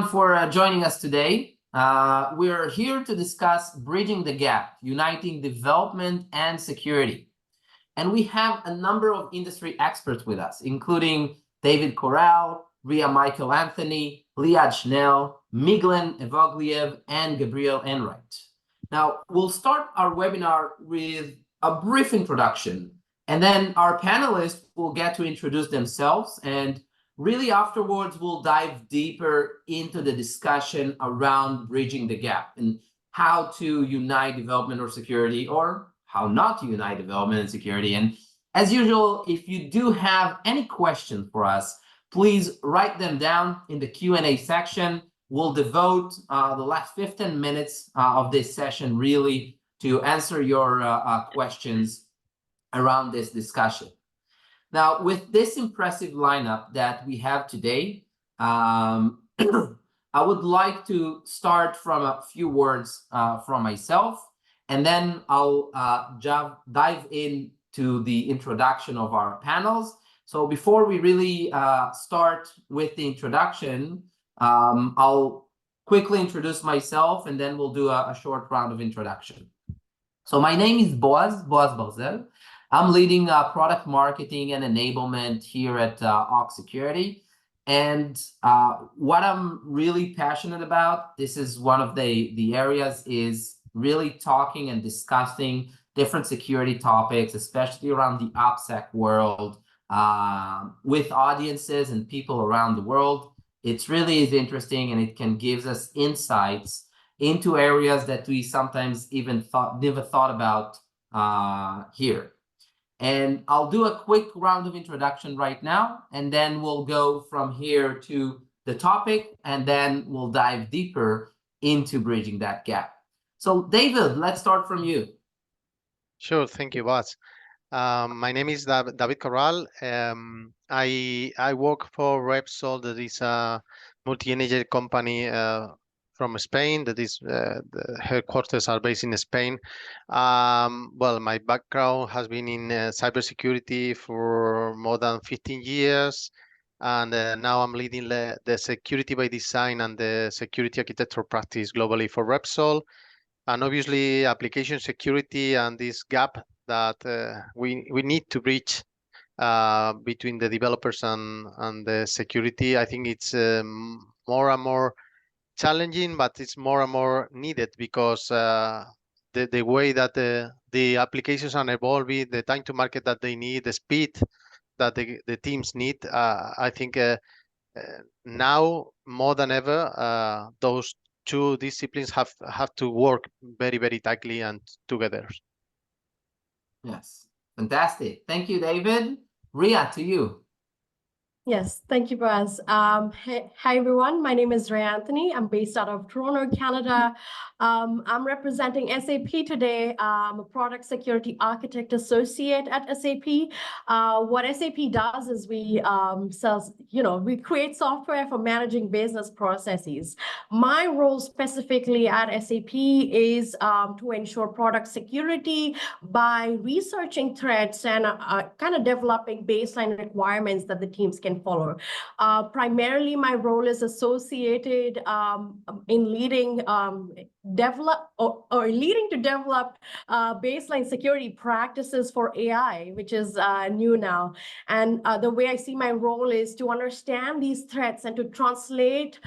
everyone for joining us today. We're here to discuss bridging the gap, uniting development and security. And we have a number of industry experts with us, including David Corral, Ria Michael Anthony, Liad Schnell, Miglen Evogliev, and Gabriel Enright. Now, we'll start our webinar with a brief introduction, and then our panelists will get to introduce themselves, and really afterwards, we'll dive deeper into the discussion around bridging the gap and how to unite development or security, or how not to unite development and security. And as usual, if you do have any questions for us, please write them down in the Q&A section. We'll devote the last 15 minutes of this session really to answer your questions around this discussion. Now, with this impressive lineup that we have today, I would like to start from a few words from myself, and then I'll dive into the introduction of our panels. So before we really start with the introduction, I'll quickly introduce myself, and then we'll do a short round of introduction. So my name is Boaz Barzel. I'm leading product marketing and enablement here at Ox Security. And what I'm really passionate about, this is one of the areas, is really talking and discussing different security topics, especially around the OPSEC world, with audiences and people around the world. It's really is interesting, and it can give us insights into areas that we sometimes even never thought about here. And I'll do a quick round of introduction right now, and then we'll go from here to the topic, and then we'll dive deeper into bridging that gap. So David, let's start from you. Sure, thank you, Boaz. My name is David Corral. I work for Repsol, that is a multi-energy company from Spain. That is, the headquarters are based in Spain. Well, my background has been in cybersecurity for more than 15 years. And now I'm leading the security by design and the security architecture practice globally for Repsol. And obviously, application security and this gap that we need to bridge between the developers and the security. I think it's more and more challenging, but it's more and more needed, because the way that the applications are evolving, the time to market that they need, the speed that the teams need, I think now more than ever, those two disciplines have to work very, very tightly and together. Yes, fantastic. Thank you, David. Ria, to you. Yes, thank you, Boaz. Hi, everyone. My name is Ray Anthony. I'm based out of Toronto, Canada. I'm representing SAP today. I'm a product security architect associate at SAP. What SAP does is we we create software for managing business processes. My role specifically at SAP is to ensure product security by researching threats and kind of developing baseline requirements that the teams can follow. Primarily, my role is associated in leading develop baseline security practices for AI, which is new now. And the way I see my role is to understand these threats and to translate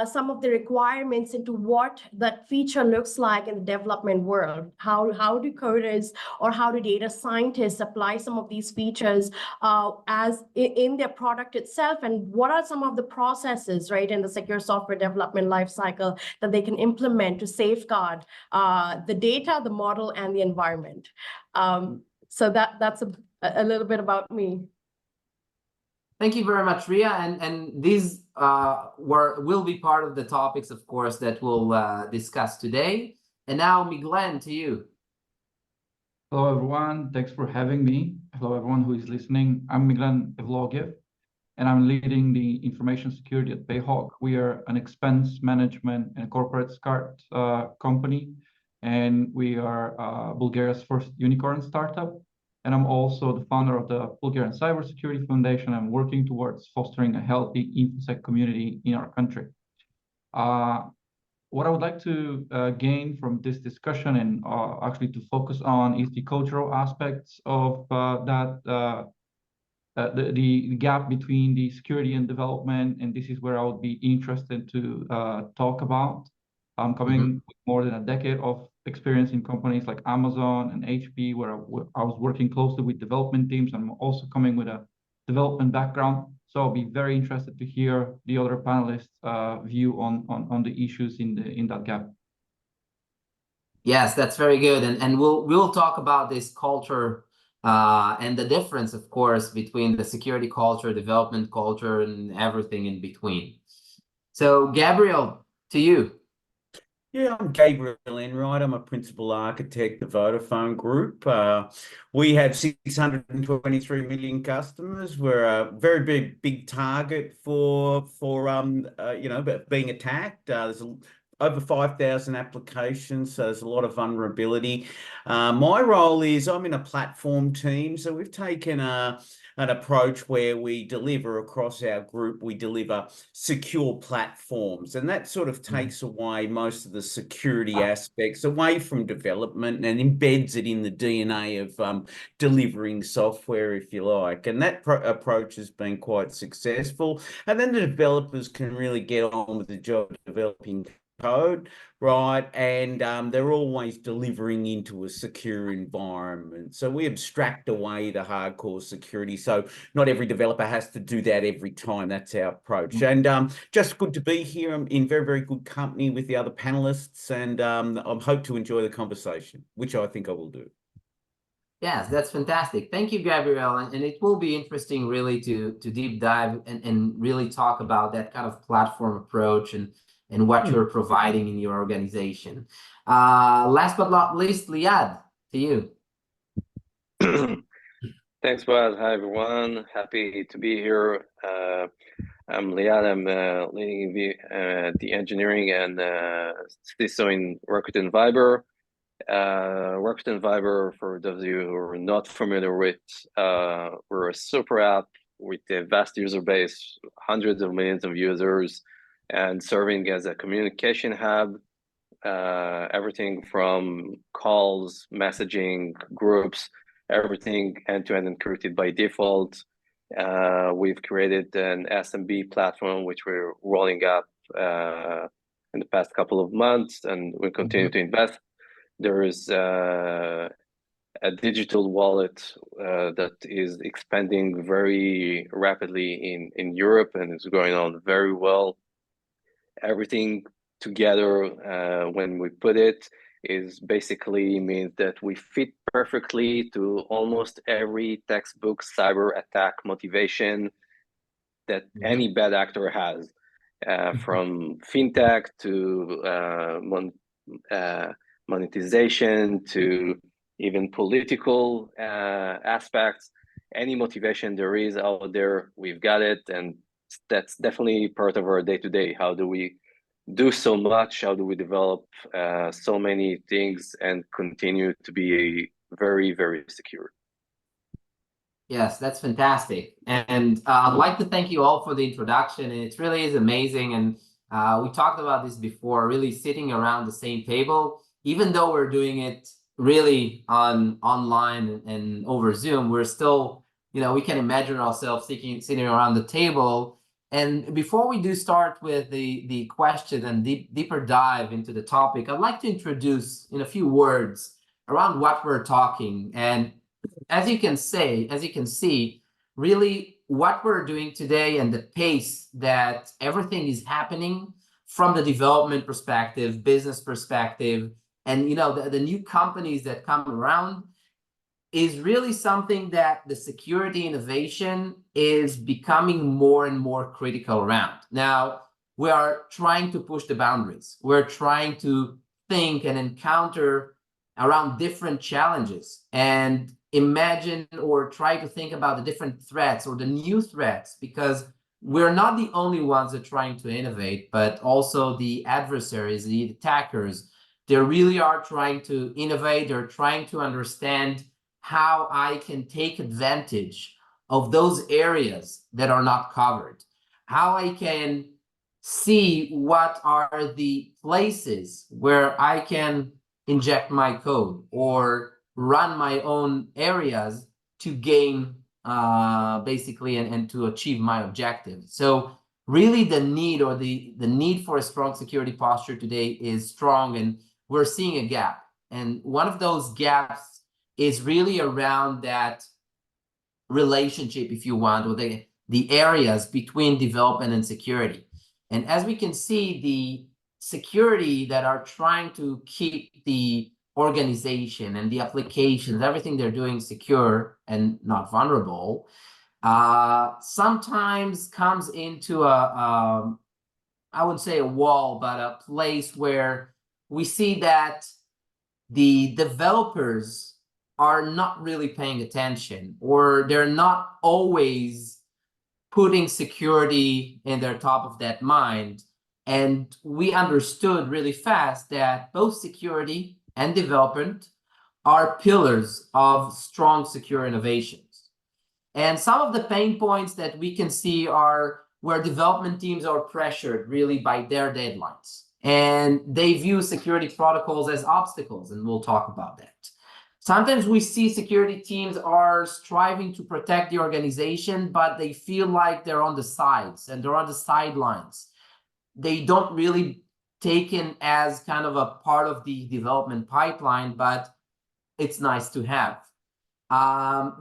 some of the requirements into what that feature looks like in the development world. How do coders or how do data scientists apply some of these features as in their product itself, and what are some of the processes, right, in the secure software development lifecycle that they can implement to safeguard the data, the model, and the environment. So that's a little bit about me. Thank you very much, Ria. And these will be part of the topics, of course, that we'll discuss today. And now, Miglen, to you. Hello, everyone. Thanks for having me. Hello, everyone who is listening. I'm Miglen Evogliev, and I'm leading the information security at Bayhawk. We are an expense management and corporate card company, and we are Bulgaria's first unicorn startup. And I'm also the founder of the Bulgarian Cybersecurity Foundation. I'm working towards fostering a healthy InfoSec community in our country. What I would like to gain from this discussion and actually to focus on is the cultural aspects of the gap between the security and development, and this is where I would be interested to talk about. I'm coming with more than a decade of experience in companies like Amazon and HP, where I was working closely with development teams. I'm also coming with a development background, so I'll be very interested to hear the other panelists' view on the issues in that gap. Yes, that's very good, and we'll talk about this culture and the difference, of course, between the security culture, development culture, and everything in between. So, Gabriel, to you. Yeah, I'm Gabriel Enright. I'm a principal architect of Vodafone Group. We have 623 million customers. We're a very big target for being attacked. There's over 5,000 applications, so there's a lot of vulnerability. My role is I'm in a platform team, so we've taken an approach where we deliver across our group, we deliver secure platforms, and that sort of takes away most of the security aspects away from development and embeds it in the DNA of delivering software, if you like. And that approach has been quite successful. And then the developers can really get on with the job of developing code, right? And they're always delivering into a secure environment. So we abstract away the hardcore security. So not every developer has to do that every time. That's our approach. And just good to be here. I'm in very good company with the other panelists, and I hope to enjoy the conversation, which I think I will do. Yes, that's fantastic. Thank you, Gabriel. And it will be interesting really to deep dive and really talk about that kind of platform approach and what you're providing in your organization. Last but not least, Liad, to you. Thanks, Bud. Hi, everyone. Happy to be here. I'm Liad. I'm leading the engineering and CISO in Rakuten Viber. Rakuten Viber, for those of you who are not familiar with, we're a super app with a vast user base, hundreds of millions of users, and serving as a communication hub, everything from calls, messaging, groups, everything end-to-end encrypted by default. We've created an SMB platform, which we're rolling up in the past couple of months, and we continue to invest. There is a digital wallet that is expanding very rapidly in Europe, and it's going on very well. Everything together, when we put it, is basically means that we fit perfectly to almost every textbook cyber attack motivation that any bad actor has, from fintech to monetization to even political aspects. Any motivation there is out there, we've got it, and that's definitely part of our day-to-day. How do we do so much? How do we develop so many things and continue to be very secure? Yes, that's fantastic. And I'd like to thank you all for the introduction. And it really is amazing. And we talked about this before, really sitting around the same table, even though we're doing it really online and over Zoom, we're still, we can imagine ourselves sitting around the table. And before we do start with the question and deeper dive into the topic, I'd like to introduce in a few words around what we're talking. And as you can see, really what we're doing today and the pace that everything is happening from the development perspective, business perspective, and the new companies that come around is really something that the security innovation is becoming more and more critical around. Now, we are trying to push the boundaries. We're trying to think and encounter around different challenges and imagine or try to think about the different threats or the new threats, because we're not the only ones that are trying to innovate, but also the adversaries, the attackers. They really are trying to innovate. They're trying to understand how I can take advantage of those areas that are not covered, how I can see what are the places where I can inject my code or run my own areas to gain basically and to achieve my objective. So really the need or the need for a strong security posture today is strong, and we're seeing a gap. And one of those gaps is really around that relationship, if you want, or the areas between development and security. And as we can see, the security that are trying to keep the organization and the applications, everything they're doing secure and not vulnerable, sometimes comes into I wouldn't say a wall, but a place where we see that the developers are not really paying attention, or they're not always putting security in their top of that mind. And we understood really fast that both security and development are pillars of strong secure innovations. And some of the pain points that we can see are where development teams are pressured really by their deadlines, and they view security protocols as obstacles, and we'll talk about that. Sometimes we see security teams are striving to protect the organization, but they feel like they're on the sides and they're on the sidelines. They don't really take in as kind of a part of the development pipeline, but it's nice to have.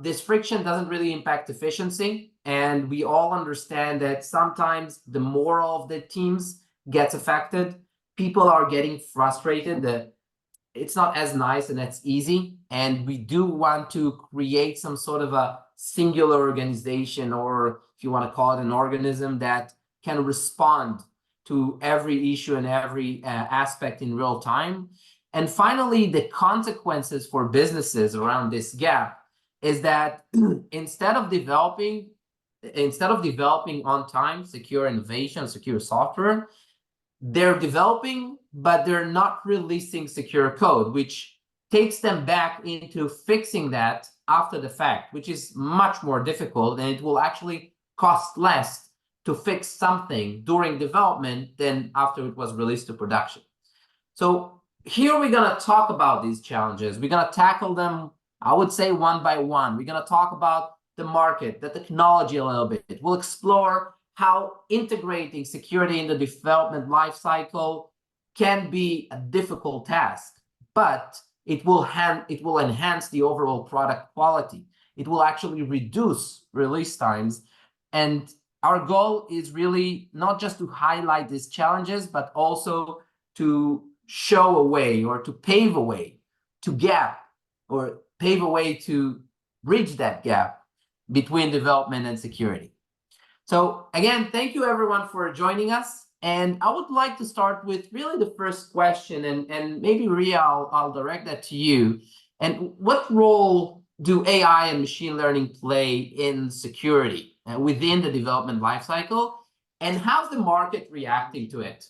This friction doesn't really impact efficiency, and we all understand that sometimes the morale of the teams gets affected. People are getting frustrated that it's not as nice and as easy, and we do want to create some sort of a singular organization, or if you want to call it an organism, that can respond to every issue and every aspect in real time. And finally, the consequences for businesses around this gap is that instead of developing on time secure innovation, secure software, they're developing, but they're not releasing secure code, which takes them back into fixing that after the fact, which is much more difficult, and it will actually cost less to fix something during development than after it was released to production. So here we're going to talk about these challenges. We're going to tackle them, I would say, one by one. We're going to talk about the market, the technology a little bit. We'll explore how integrating security in the development lifecycle can be a difficult task, but it will enhance the overall product quality. It will actually reduce release times. And our goal is really not just to highlight these challenges, but also to show a way, or to pave a way to gap, or pave a way to bridge that gap between development and security. So again, thank you everyone for joining us. And I would like to start with really the first question, and maybe Ria, I'll direct that to you. And what role do AI and machine learning play in security within the development lifecycle? And how's the market reacting to it?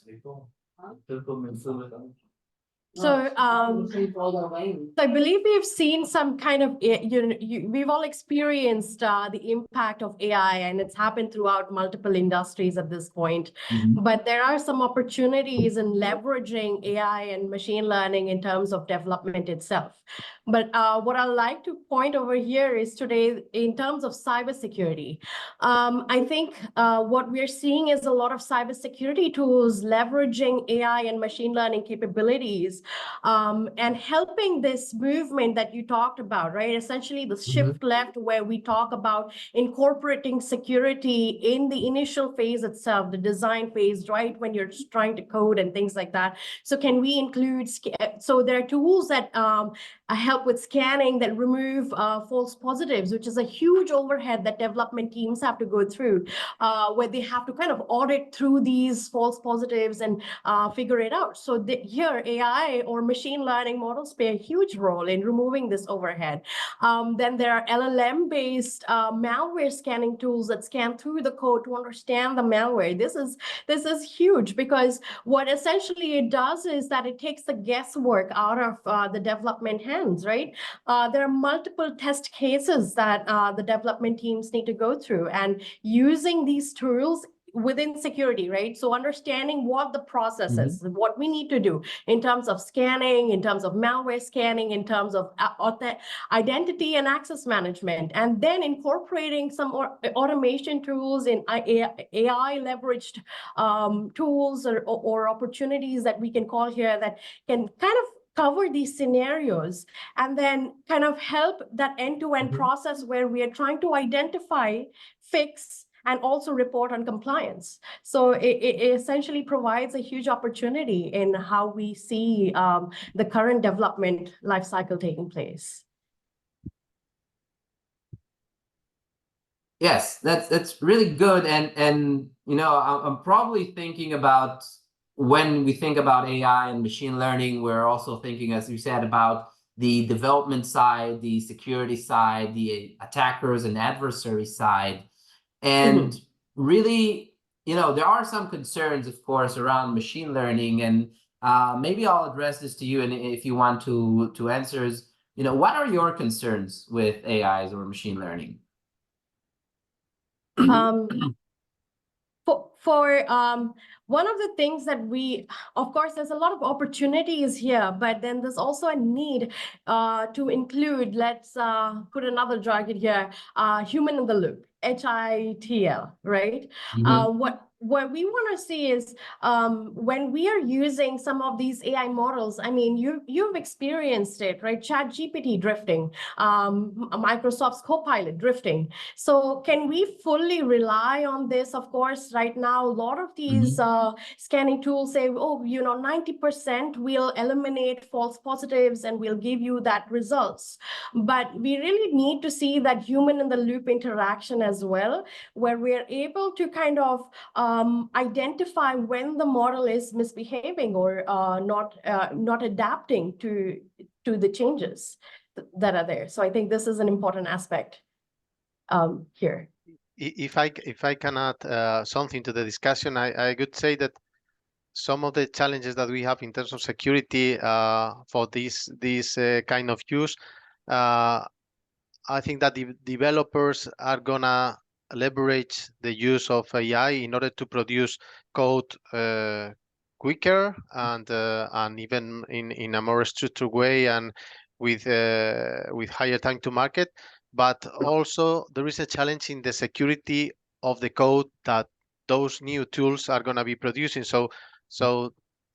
So I believe we've seen some kind of, we've all experienced the impact of AI, and it's happened throughout multiple industries at this point. But there are some opportunities in leveraging AI and machine learning in terms of development itself. But what I'd like to point over here is today, in terms of cybersecurity, I think what we're seeing is a lot of cybersecurity tools leveraging AI and machine learning capabilities, and helping this movement that you talked about, right? Essentially the shift left, where we talk about incorporating security in the initial phase itself, the design phase, right? When you're trying to code and things like that. So can we include, so there are tools that help with scanning that remove false positives, which is a huge overhead that development teams have to go through, where they have to kind of audit through these false positives and figure it out. So here AI or machine learning models play a huge role in removing this overhead. Then there are LLM-based malware scanning tools that scan through the code to understand the malware. This is huge, because what essentially it does is that it takes the guesswork out of the development hands, right? There are multiple test cases that the development teams need to go through, and using these tools within security, right? So understanding what the process is, what we need to do in terms of scanning, in terms of malware scanning, in terms of identity and access management, and then incorporating some automation tools in AI leveraged tools or opportunities that we can call here that can kind of cover these scenarios and then kind of help that end-to-end process where we are trying to identify, fix, and also report on compliance. So it essentially provides a huge opportunity in how we see the current development lifecycle taking place. Yes, that's really good. And you know, I'm probably thinking about when we think about AI and machine learning, we're also thinking, as you said, about the development side, the security side, the attackers and adversary side. And really, you know, there are some concerns, of course, around machine learning. And maybe I'll address this to you, and if you want to answer is, you know, what are your concerns with AIs or machine learning? One of the things that of course, there's a lot of opportunities here, but then there's also a need to include, let's put another jargon here, human in the loop, HITL, right? What we want to see is when we are using some of these AI models, I mean, you've experienced it, right? ChatGPT drifting, Microsoft's Copilot drifting. So can we fully rely on this? Of course, right now, a lot of these scanning tools say, oh, you know, 90% will eliminate false positives and we'll give you that results. But we really need to see that human in the loop interaction as well, where we're able to kind of identify when the model is misbehaving or not adapting to the changes that are there. So I think this is an important aspect here. If I can add something to the discussion, I could say that some of the challenges that we have in terms of security for this kind of use, I think that the developers are gonna leverage the use of AI in order to produce code quicker and even in a more structured way and with higher time to market. But also there is a challenge in the security of the code that those new tools are going to be producing. So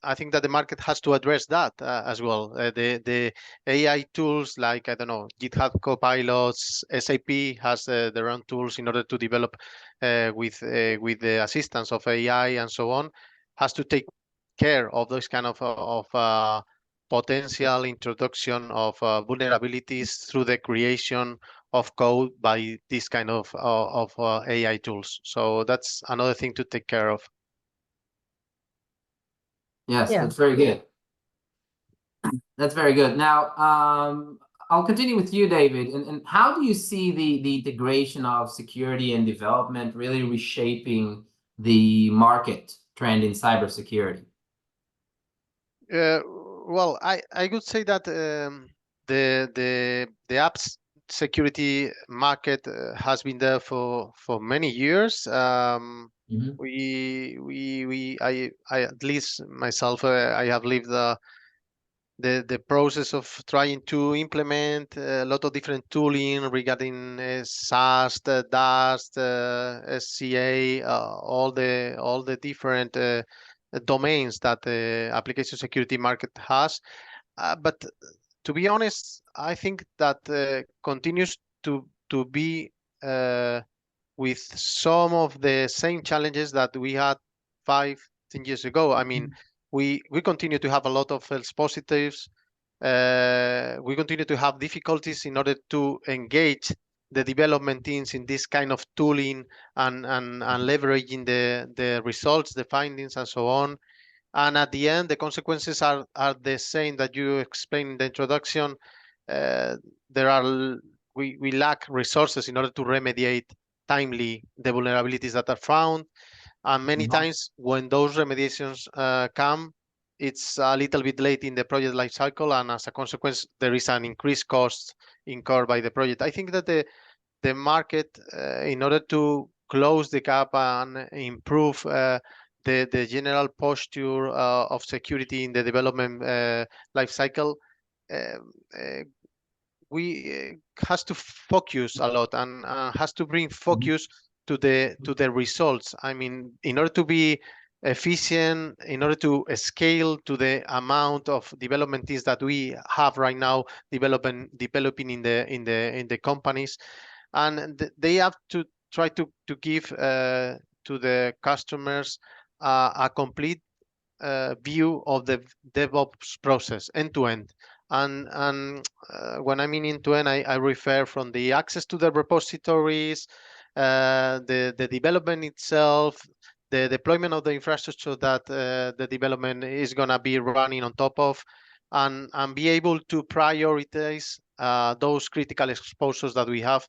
I think that the market has to address that as well. The AI tools like, I don't know, GitHub Copilots, SAP has their own tools in order to develop with the assistance of AI and so on, has to take care of those kind of potential introduction of vulnerabilities through the creation of code by this kind of AI tools. So that's another thing to take care of. Yes, that's very good. That's very good. Now, I'll continue with you, David. And how do you see the integration of security and development really reshaping the market trend in cybersecurity? Well, I would say that the apps security market has been there for many years. I at least myself, I have lived the process of trying to implement a lot of different tooling regarding SAST, DAST, SCA, all the different domains that the application security market has. But to be honest, I think that continues to be with some of the same challenges that we had 5-10 years ago. I mean, we continue to have a lot of false positives. We continue to have difficulties in order to engage the development teams in this kind of tooling and leveraging the results, the findings, and so on. And at the end, the consequences are the same that you explained in the introduction. We lack resources in order to remediate timely the vulnerabilities that are found. And many times when those remediations come, it's a little bit late in the project lifecycle, and as a consequence, there is an increased cost incurred by the project. I think that the market, in order to close the gap and improve the general posture of security in the development life cycle, we has to focus a lot and has to bring focus to the results. I mean, in order to be efficient, in order to scale to the amount of development teams that we have right now developing in the companies, and they have to try to give to the customers a complete view of the DevOps process end to end. And when I mean end to end, I refer from the access to the repositories, the development itself, the deployment of the infrastructure that the development is going to be running on top of, and be able to prioritize those critical exposures that we have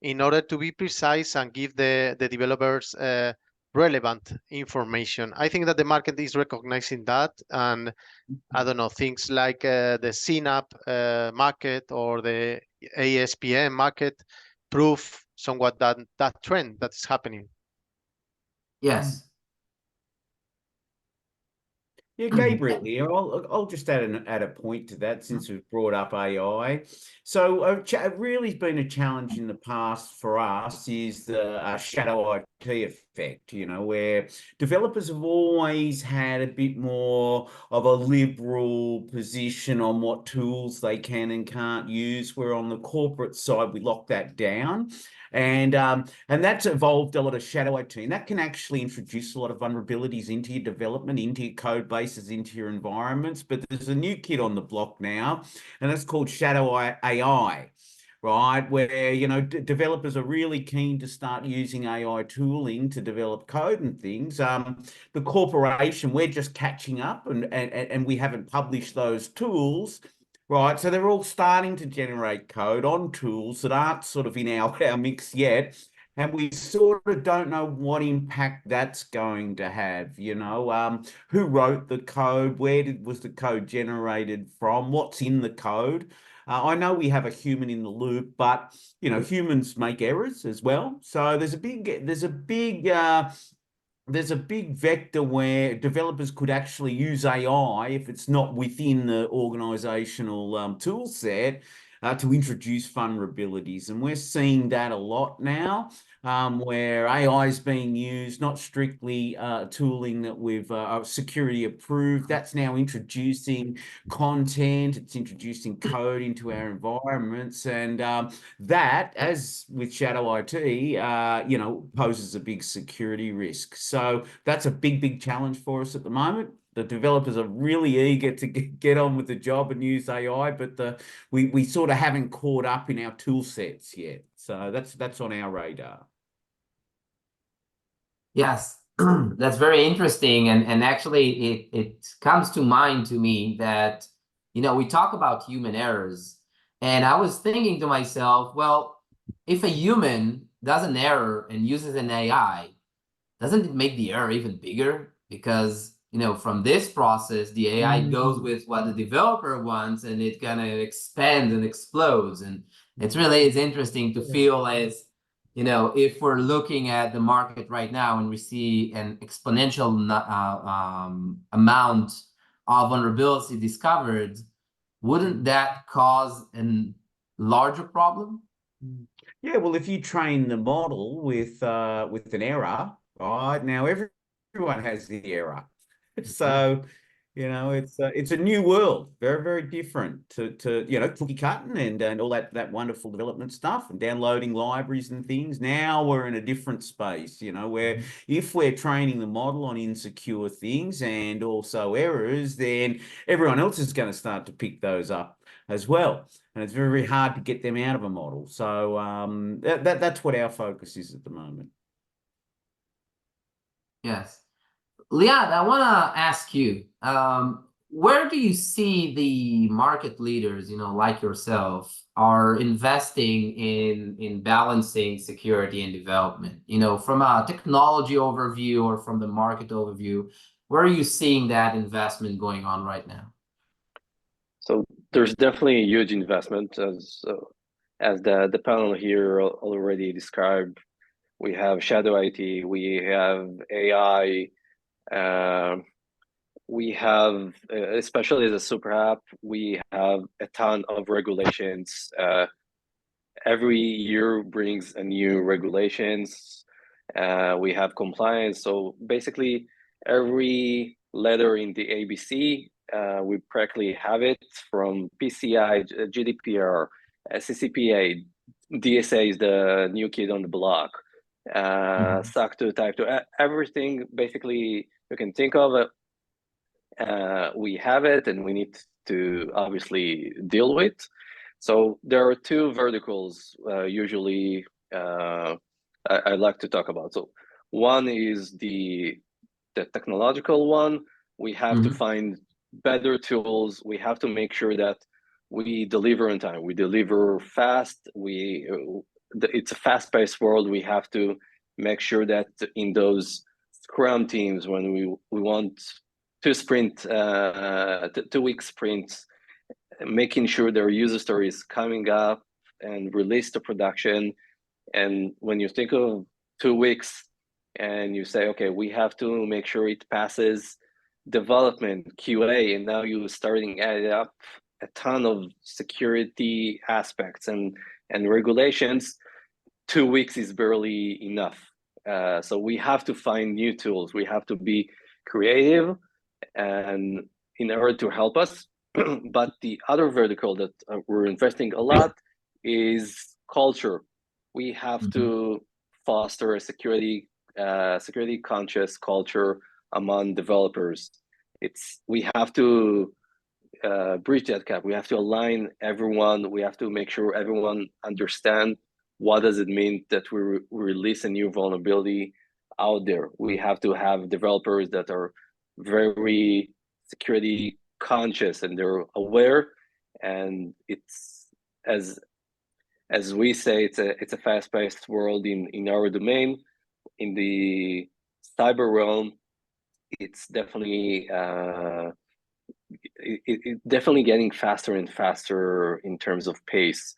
in order to be precise and give the developers relevant information. I think that the market is recognizing that, and I don't know, things like the CNAP market or the ASPM market prove somewhat that trend that is happening. Yes. Yeah, Gabriel here. I'll just add a point to that since we've brought up AI. So really been a challenge in the past for us is the shadow IT effect, you know, where developers have always had a bit more of a liberal position on what tools they can and can't use, where on the corporate side, we lock that down. And that's evolved a lot of shadow IT, and that can actually introduce a lot of vulnerabilities into your development, into your code bases, into your environments. But there's a new kid on the block now, and that's called shadow AI, right? Where, you know, developers are really keen to start using AI tooling to develop code and things. The corporation, we're just catching up, and we haven't published those tools. Right, so they're all starting to generate code on tools that aren't sort of in our mix yet, and we sort of don't know what impact that's going to have. You know, who wrote the code? Where was the code generated from? What's in the code? I know we have a human in the loop, but you know, humans make errors as well. So there's a big vector where developers could actually use AI if it's not within the organizational tool set to introduce vulnerabilities. And we're seeing that a lot now, where AI is being used, not strictly tooling that we've security approved. That's now introducing content, it's introducing code into our environments. And that, as with shadow IT, you know, poses a big security risk. So that's a big challenge for us at the moment. The developers are really eager to get on with the job and use AI, but we sort of haven't caught up in our tool sets yet. So that's on our radar. Yes, that's very interesting. And actually it comes to mind to me that, you know, we talk about human errors, and I was thinking to myself, well, if a human does an error and uses an AI, doesn't it make the error even bigger? Because, you know, from this process, the AI goes with what the developer wants, and it kind of expands and explodes. And it's interesting to feel as, you know, if we're looking at the market right now and we see an exponential amount of vulnerability discovered, wouldn't that cause a larger problem? Yeah, well, if you train the model with an error, right? Now everyone has the error. So, you know, it's a new world, very different to you know, cookie cutting and all that wonderful development stuff and downloading libraries and things. Now we're in a different space, you know, where if we're training the model on insecure things and also errors, then everyone else is going to start to pick those up as well. And it's very hard to get them out of a model. So that's what our focus is at the moment. Yes. Liad, I want to ask you, where do you see the market leaders, you know, like yourself, are investing in balancing security and development? You know, from a technology overview or from the market overview, where are you seeing that investment going on right now? So there's definitely a huge investment, as the panel here already described. we have shadow IT, we have AI, we have, especially as a super app, we have a ton of regulations. Every year brings a new regulations. We have compliance. So basically, every letter in the ABC, we practically have it, from PCI, GDPR, CCPA, DSA is the new kid on the block, SOC 2, Type 2, everything basically you can think of. We have it, and we need to obviously deal with. So there are two verticals usually I like to talk about. So one is the technological one. We have to find better tools. We have to make sure that we deliver on time. We deliver fast. It's a fast-paced world. We have to make sure that in those Scrum teams, when we want to sprint, 2-week sprints, making sure their user story is coming up and released to production. And when you think of 2 weeks and you say, okay, we have to make sure it passes development, QA, and now you're starting adding up a ton of security aspects and regulations, 2 weeks is barely enough. So we have to find new tools. We have to be creative and in order to help us. But the other vertical that we're investing a lot is culture. We have to foster a security conscious culture among developers. We have to bridge that gap. We have to align everyone. We have to make sure everyone understand what does it mean that we release a new vulnerability out there. We have to have developers that are very security conscious and they're aware. And it's as we say, it's a fast-paced world in our domain. In the cyber realm, it's definitely definitely getting faster and faster in terms of pace.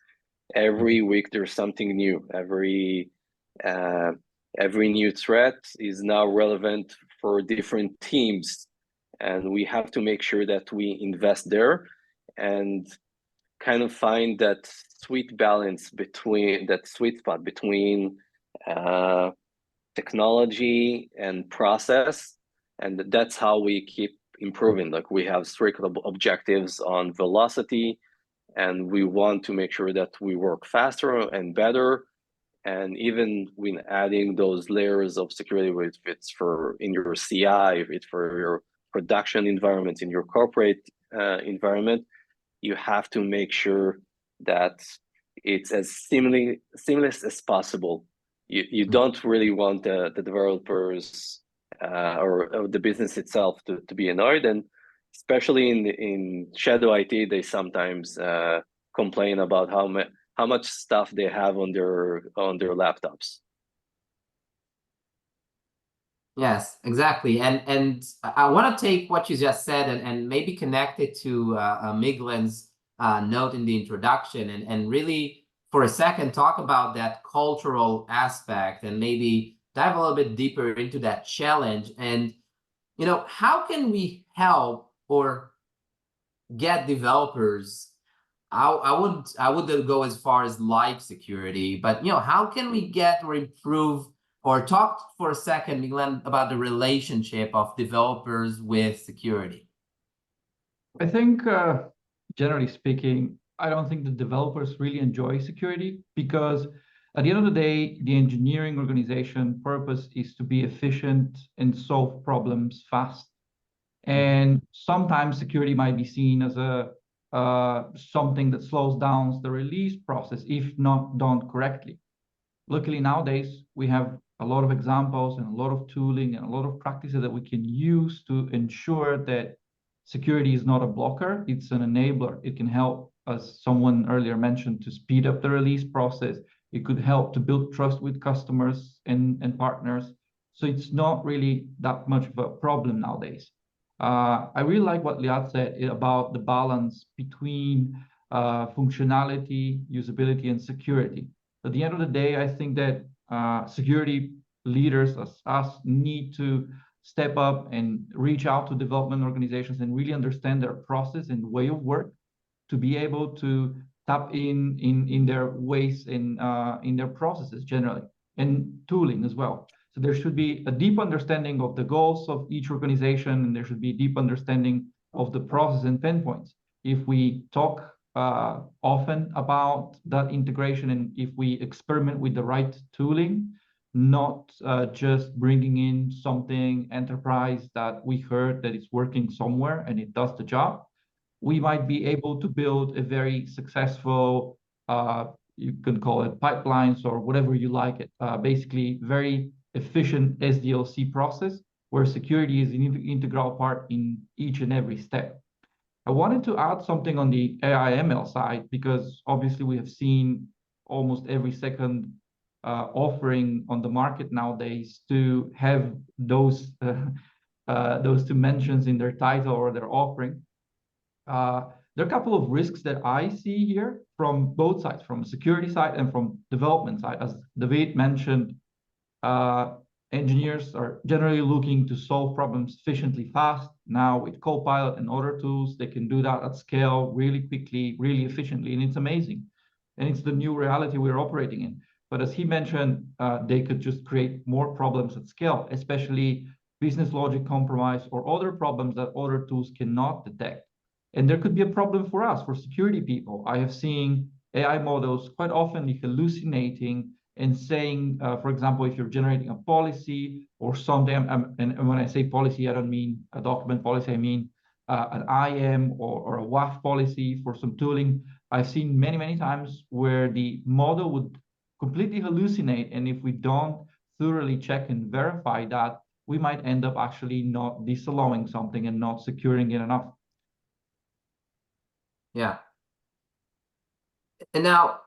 Every week there's something new. Every new threat is now relevant for different teams, and we have to make sure that we invest there and kind of find that sweet spot between technology and process, and that's how we keep improving. Like, we have strict objectives on velocity, and we want to make sure that we work faster and better. And even when adding those layers of security, if it's for in your CI, if it's for your production environment, in your corporate environment, you have to make sure that it's as seamless as possible. You don't really want the developers or the business itself to be annoyed, and especially in shadow IT, they sometimes complain about how much stuff they have on their laptops. Yes, exactly. And I want to take what you just said and maybe connect it to Miglen's note in the introduction and really for a second talk about that cultural aspect and maybe dive a little bit deeper into that challenge. And, you know, how can we help or get developers? I wouldn't go as far as like security, but, you know, how can we get or improve or talk for a second, Miglen, about the relationship of developers with security? I think, generally speaking, I don't think the developers really enjoy security, because at the end of the day, the engineering organization purpose is to be efficient and solve problems fast. And sometimes security might be seen as something that slows down the release process if not done correctly. Luckily, nowadays, we have a lot of examples and a lot of tooling and a lot of practices that we can use to ensure that security is not a blocker, it's an enabler. It can help, as someone earlier mentioned, to speed up the release process. It could help to build trust with customers and partners. So it's not really that much of a problem nowadays. I really like what Liat said about the balance between functionality, usability, and security. At the end of the day, I think that security leaders as us need to step up and reach out to development organizations and really understand their process and way of work to be able to tap in their ways in their processes generally and tooling as well. So there should be a deep understanding of the goals of each organization, and there should be a deep understanding of the process and pain points. If we talk often about that integration, and if we experiment with the right tooling, not just bringing in something enterprise that we heard that it's working somewhere and it does the job, we might be able to build a very successful, you can call it pipelines or whatever you like it, basically very efficient SDLC process where security is an integral part in each and every step. I wanted to add something on the AI ML side, because obviously we have seen almost every second offering on the market nowadays to have those two mentions in their title or their offering. There are a couple of risks that I see here from both sides, from security side and from development side. As David mentioned, engineers are generally looking to solve problems efficiently fast. Now with Copilot and other tools, they can do that at scale really quickly, really efficiently, and it's amazing. And it's the new reality we're operating in. But as he mentioned, they could just create more problems at scale, especially business logic compromise or other problems that other tools cannot detect. And there could be a problem for us, for security people. I have seen AI models quite often hallucinating and saying, for example, if you're generating a policy or something, and when I say policy, I don't mean a document policy, I mean an IAM or a WAF policy for some tooling. I've seen many, many times where the model would completely hallucinate. And if we don't thoroughly check and verify that, we might end up actually not disallowing something and not securing it enough. Yeah. And now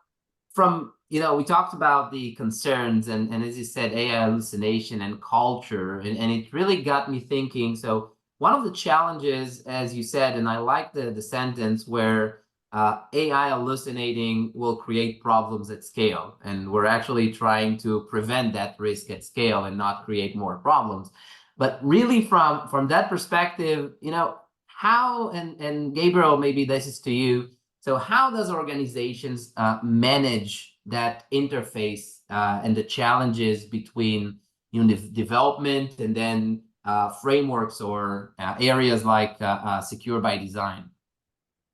from, we talked about the concerns and as you said, AI hallucination and culture, and it really got me thinking. So one of the challenges, as you said, and I like the sentence where AI hallucinating will create problems at scale. And we're actually trying to prevent that risk at scale and not create more problems. But really from that perspective, how, and Gabriel, maybe this is to you. So how does organizations manage that interface and the challenges between development and then frameworks or areas like secure by design?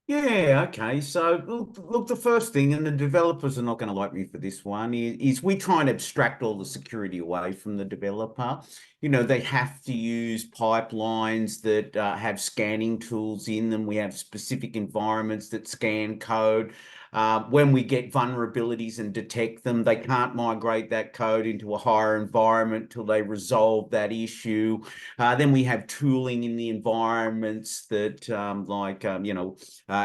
Yeah, okay. So look, the first thing, and the developers are not going to like me for this one, is we try and abstract all the security away from the developer. They have to use pipelines that have scanning tools in them. We have specific environments that scan code. When we get vulnerabilities and detect them, they can't migrate that code into a higher environment till they resolve that issue. Then we have tooling in the environments that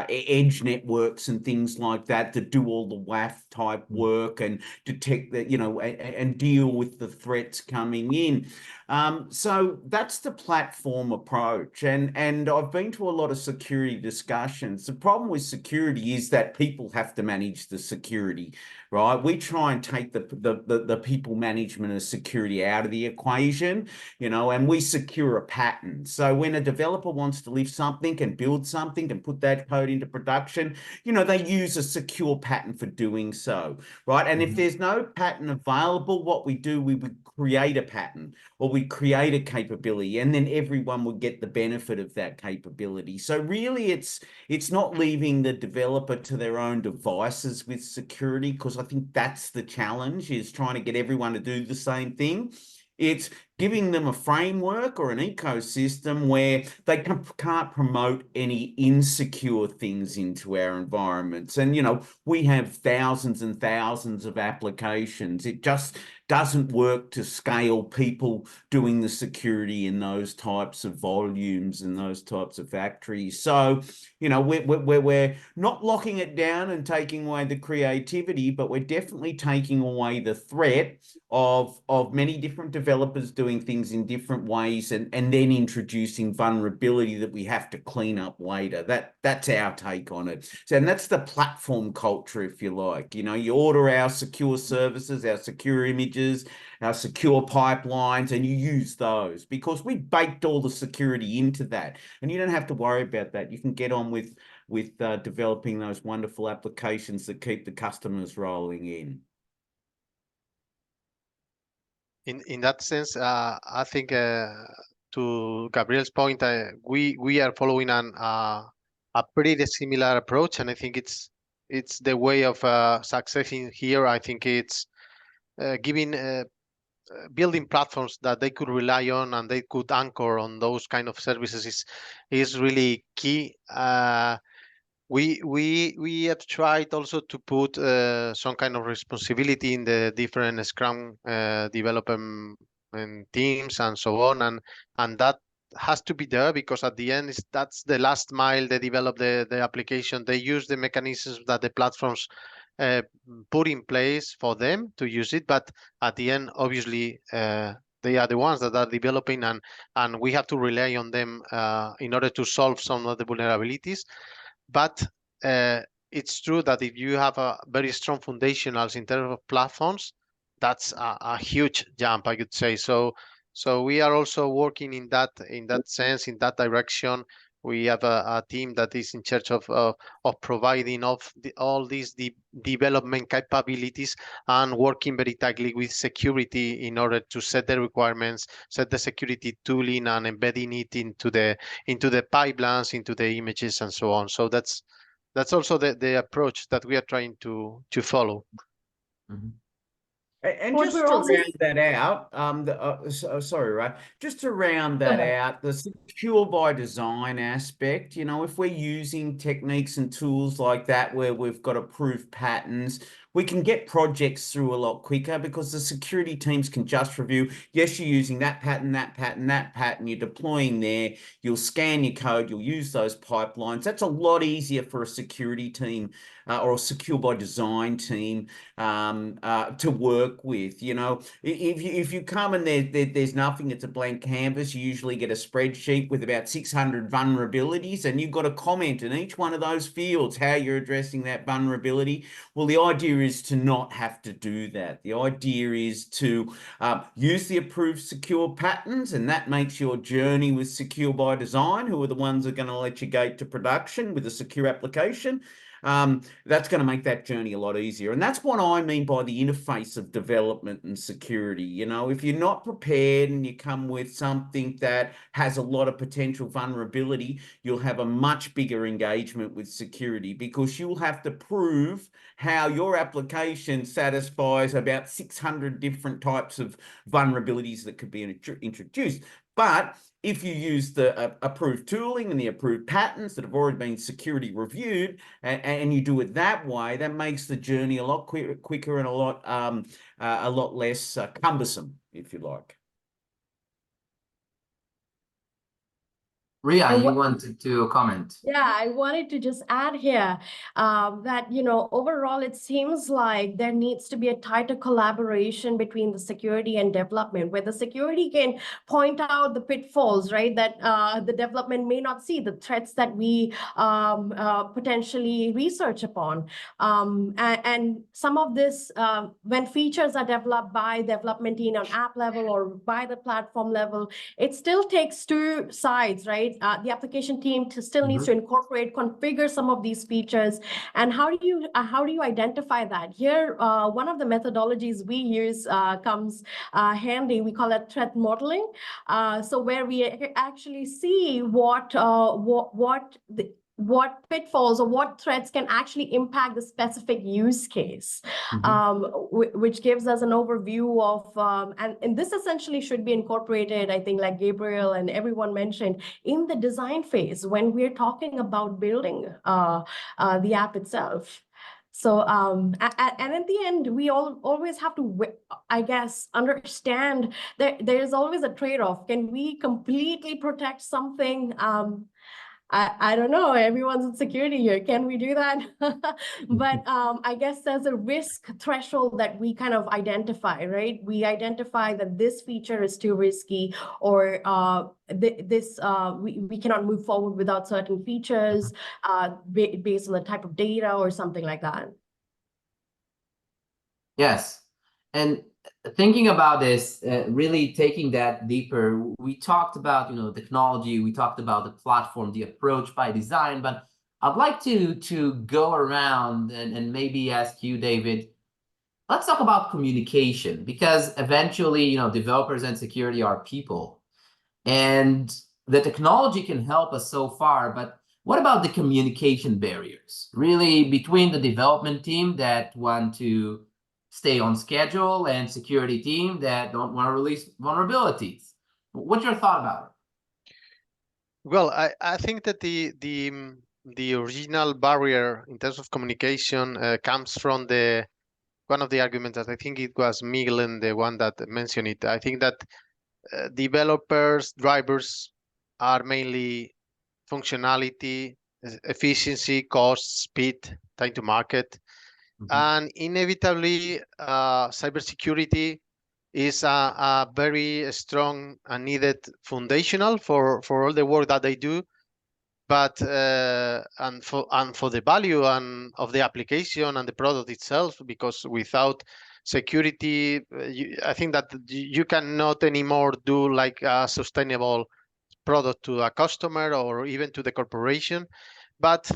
edge networks and things like that do all the WAF type work and detect that, and deal with the threats coming in. So that's the platform approach. And I've been to a lot of security discussions. The problem with security is that people have to manage the security, right? We try and take the people management of security out of the equation, and we secure a pattern. So when a developer wants to lift something and build something and put that code into production, they use a secure pattern for doing so, right? And if there's no pattern available, what we do, we would create a pattern or we create a capability, and then everyone would get the benefit of that capability. So really it's not leaving the developer to their own devices with security, because I think that's the challenge, is trying to get everyone to do the same thing. It's giving them a framework or an ecosystem where they can't promote any insecure things into our environments. And, we have thousands and thousands of applications. It just doesn't work to scale people doing the security in those types of volumes and those types of factories. So, we're not locking it down and taking away the creativity, but we're definitely taking away the threat of many different developers doing doing things in different ways and then introducing vulnerability that we have to clean up later. That's our take on it. So, and that's the platform culture, if you like. You know, you order our secure services, our secure images, our secure pipelines, and you use those because we baked all the security into that. And you don't have to worry about that. You can get on with developing those wonderful applications that keep the customers rolling in. In that sense, I think to Gabriel's point, we are following a pretty similar approach, and I think it's the way of success in here. I think it's giving building platforms that they could rely on and they could anchor on those kind of services is really key. We have tried also to put some kind of responsibility in the different Scrum development teams and so on, and that has to be there because at the end that's the last mile. They develop the application, they use the mechanisms that the platforms put in place for them to use it, but at the end, obviously, they are the ones that are developing, and we have to rely on them in order to solve some of the vulnerabilities. But it's true that if you have a very strong foundationals in terms of platforms, that's a huge jump, I could say. So we are also working in that sense, in that direction. We have a team that is in charge of providing all these development capabilities and working very tightly with security in order to set the requirements, set the security tooling, and embedding it into the pipelines, into the images, and so on. So that's also the approach that we are trying to follow. Mhm. And What just we're to also- round that out, sorry, Ray, just to round that out, the secure by design aspect, you know, if we're using techniques and tools like that where we've got approved patterns, we can get projects through a lot quicker because the security teams can just review, yes, you're using that pattern, you're deploying there, you'll scan your code, you'll use those pipelines. That's a lot easier for a security team or a secure by design team to work with. You know, if you come and there's nothing, it's a blank canvas, you usually get a spreadsheet with about 600 vulnerabilities, and you've got a comment in each one of those fields how you're addressing that vulnerability. Well, the idea is to not have to do that. The idea is to use the approved secure patterns, and that makes your journey with secure by design, who are the ones that are going to let you gate to production with a secure application. That's going to make that journey a lot easier. And that's what I mean by the interface of development and security. You know, if you're not prepared and you come with something that has a lot of potential vulnerability, you'll have a much bigger engagement with security because you'll have to prove how your application satisfies about 600 different types of vulnerabilities that could be introduced. But if you use the approved tooling and the approved patterns that have already been security reviewed, and you do it that way, that makes the journey a lot quicker and a lot less cumbersome, if you like. Ria, you wanted to comment. Yeah, I wanted to just add here that, you know, overall, it seems like there needs to be a tighter collaboration between the security and development, where the security can point out the pitfalls, right, that the development may not see, the threats that we potentially research upon. And some of this, when features are developed by development team on app level or by the platform level, it still takes two sides, right? The application team still needs to incorporate, configure some of these features. And how do you identify that? Here, one of the methodologies we use comes handy. We call it threat modeling. So where we actually see what pitfalls or what threats can actually impact the specific use case, which gives us an overview of, and this essentially should be incorporated, I think, like Gabriel and everyone mentioned, in the design phase when we're talking about building the app itself. So, and at the end, we always have to, I guess, understand that there's always a trade-off. Can we completely protect something? I don't know. Everyone's in security here. Can we do that? But I guess there's a risk threshold that we kind of identify, right? We identify that this feature is too risky, or we cannot move forward without certain features based on the type of data or something like that. Yes. And thinking about this, really taking that deeper, we talked about, technology, we talked about the platform, the approach by design, but I'd like to go around and maybe ask you, David, let's talk about communication, because eventually, developers and security are people. And the technology can help us so far, but what about the communication barriers, really, between the development team that want to stay on schedule and security team that don't want to release vulnerabilities? What's your thought about it? Well, I think that the original barrier in terms of communication comes from one of the arguments that I think it was Miguel and the one that mentioned it. I think that developers, drivers are mainly functionality, efficiency, cost, speed, time to market. And inevitably, cybersecurity is a very strong and needed foundational for all the work that they do. But and for the value and of the application and the product itself, because without security, I think that you cannot anymore do like a sustainable product to a customer or even to the corporation. But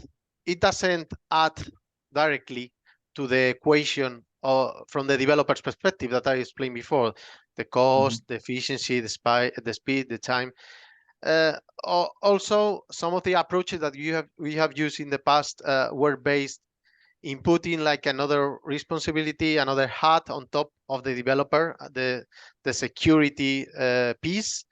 it doesn't add directly to the equation from the developer's perspective that I explained before: the cost, the efficiency, the speed, the time. Also, some of the approaches that we have used in the past were based in putting like another responsibility, another hat on top of the developer, the security piece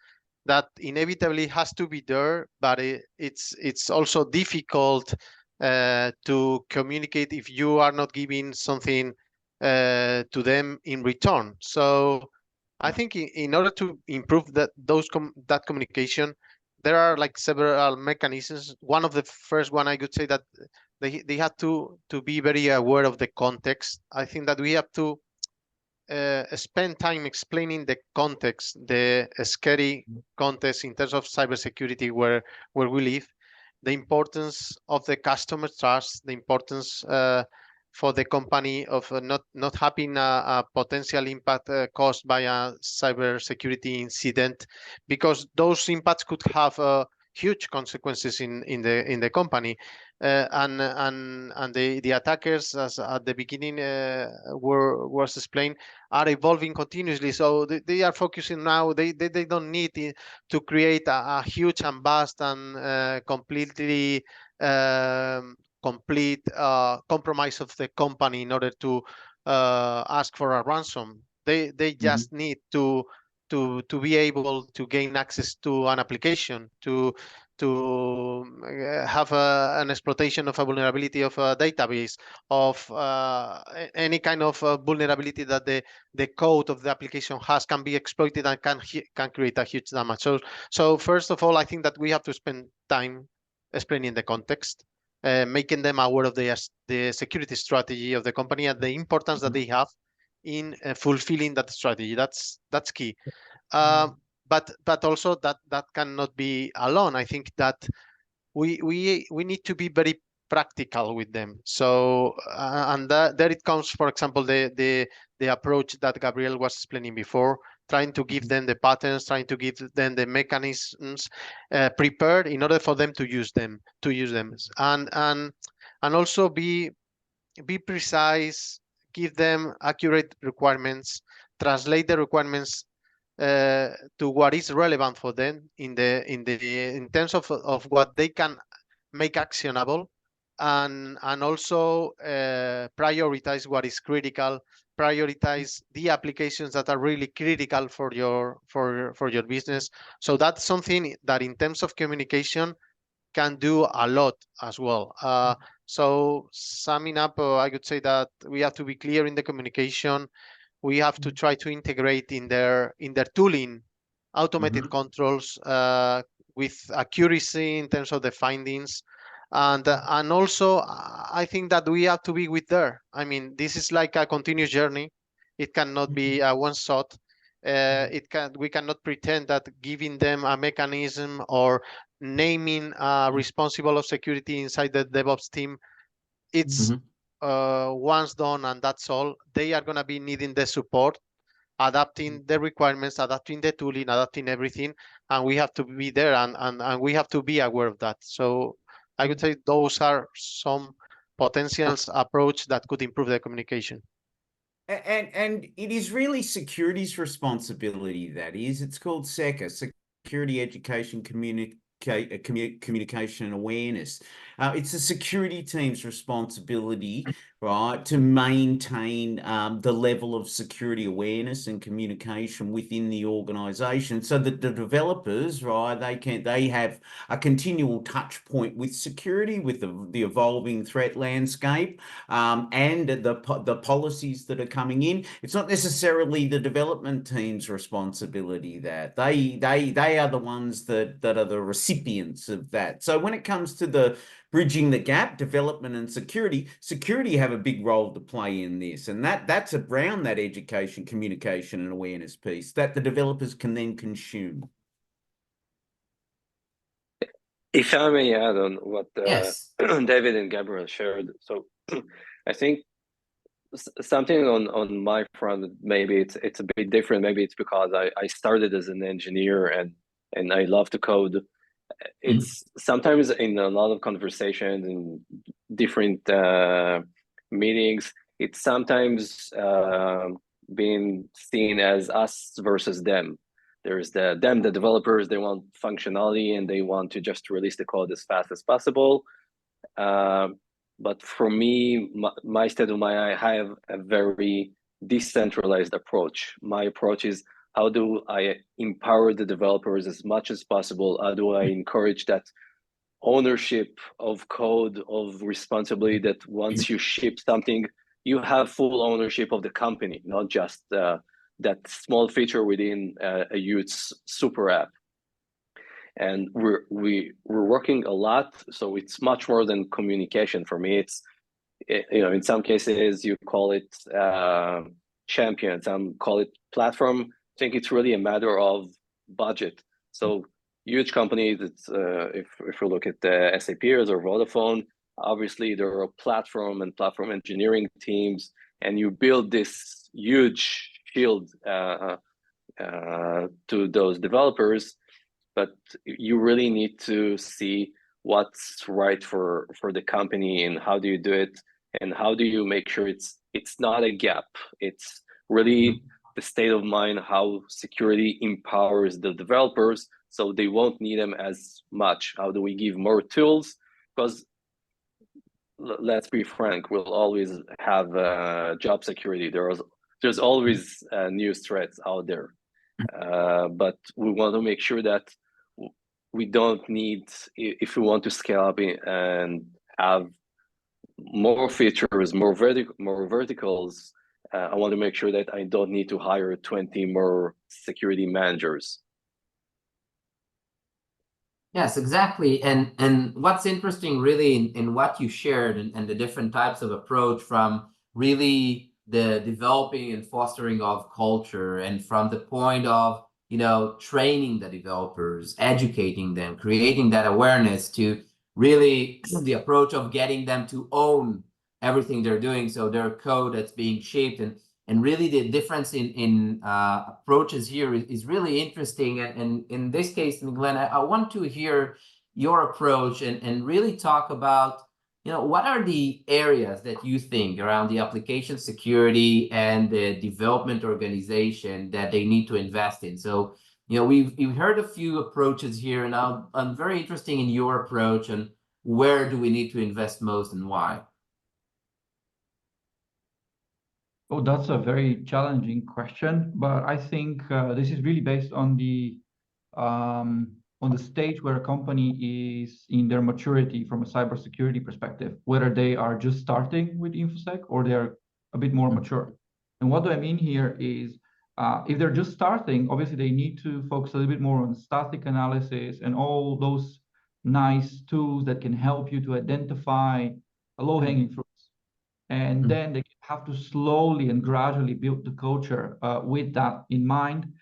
that inevitably has to be there, but it's also difficult to communicate if you are not giving something to them in return. So I think in order to improve that communication, there are like several mechanisms. One of the first one, I could say that they have to be very aware of the context. I think that we have to spend time explaining the context, the scary context in terms of cybersecurity where we live, the importance of the customer trust, the importance for the company of not having a potential impact caused by a cybersecurity incident, because those impacts could have huge consequences in the company. And the attackers, as at the beginning was explained, are evolving continuously. So they are focusing now. They don't need to create a huge and vast and completely complete compromise of the company in order to ask for a ransom. They just need to be able to gain access to an application, to have an exploitation of a vulnerability of a database, of any kind of vulnerability that the code of the application has can be exploited and can create a huge damage. So first of all, I think that we have to spend time explaining the context, making them aware of the security strategy of the company and the importance that they have in fulfilling that strategy. That's key. But also that cannot be alone. I think that we need to be very practical with them. So and there it comes, for example, the approach that Gabriel was explaining before, trying to give them the patterns, trying to give them the mechanisms prepared in order for them to use them, and also be precise, give them accurate requirements, translate the requirements to what is relevant for them in terms of what they can make actionable, and also prioritize what is critical, prioritize the applications that are really critical for your business. So that's something that in terms of communication can do a lot as well. So summing up, I could say that we have to be clear in the communication. We have to try to integrate in their tooling automated controls, with accuracy in terms of the findings. And also, I think that we have to be with there. I mean, this is like a continuous journey. It cannot be a one shot. We cannot pretend that giving them a mechanism or naming a responsible of security inside the DevOps team, it's once done and that's all. They are going to be needing the support, adapting the requirements, adapting the tooling, adapting everything, and we have to be there, and we have to be aware of that. So I would say those are some potentials approach that could improve the communication. And it is really security's responsibility, that is. It's called SECA, Security Education Communication and Awareness. It's the security team's responsibility, right, to maintain the level of security awareness and communication within the organization, so that the developers, right, they have a continual touch point with security, with the evolving threat landscape, and the policies that are coming in. It's not necessarily the development team's responsibility that they are the ones that are the recipients of that. So when it comes to the bridging the gap, development and security have a big role to play in this, and that's around that education, communication and awareness piece that the developers can then consume. If I may add on what Yes. David and Gabriel shared, so I think something on my front, maybe it's a bit different. Maybe it's because I started as an engineer and I love to code. It's sometimes in a lot of conversations in different meetings, it's sometimes being seen as us versus them. There's the developers, they want functionality and they want to just release the code as fast as possible. But for me, my state of mind, I have a very decentralized approach. My approach is, how do I empower the developers as much as possible? How do I encourage that ownership of code, of responsibility, that once you ship something, you have full ownership of the company, not just that small feature within a huge super app. And we're working a lot, so it's much more than communication. For me, it's, you know, in some cases you call it champion, some call it platform. I think it's really a matter of budget. So huge companies, it's if you look at the SAPs or Vodafone, obviously there are platform and platform engineering teams, and you build this huge shield to those developers. But you really need to see what's right for the company and how do you do it, and how do you make sure it's not a gap. It's really the state of mind, how security empowers the developers so they won't need them as much. How do we give more tools? Because let's be frank, we'll always have job security. There's always new threats out there. But we want to make sure that we don't need, if we want to scale up and have more features, more verticals, I want to make sure that I don't need to hire 20 more security managers. Yes, exactly. And what's interesting really in what you shared and the different types of approach, from really the developing and fostering of culture, and from the point of, you know, training the developers, educating them, creating that awareness, to really the approach of getting them to own everything they're doing. So their code that's being shaped, and really the difference in approaches here is really interesting. And in this case, Glenn, I want to hear your approach and really talk about, you know, what are the areas that you think around the application security and the development organization that they need to invest in. So, you know, we've heard a few approaches here, and I'm very interested in your approach and where do we need to invest most and why. Oh, that's a very challenging question, but I think this is really based on the stage where a company is in their maturity from a cybersecurity perspective, whether they are just starting with InfoSec or they're a bit more mature. And what do I mean here is If they're just starting, obviously they need to focus a little bit more on static analysis and all those nice tools that can help you to identify low-hanging fruits. And then they have to slowly and gradually build the culture with that in mind.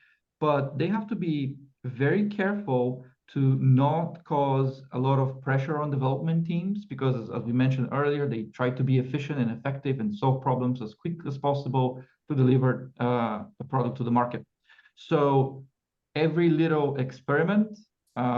But they have to be very careful to not cause a lot of pressure on development teams, because as we mentioned earlier, they try to be efficient and effective and solve problems as quick as possible to deliver a product to the market. So every little experiment,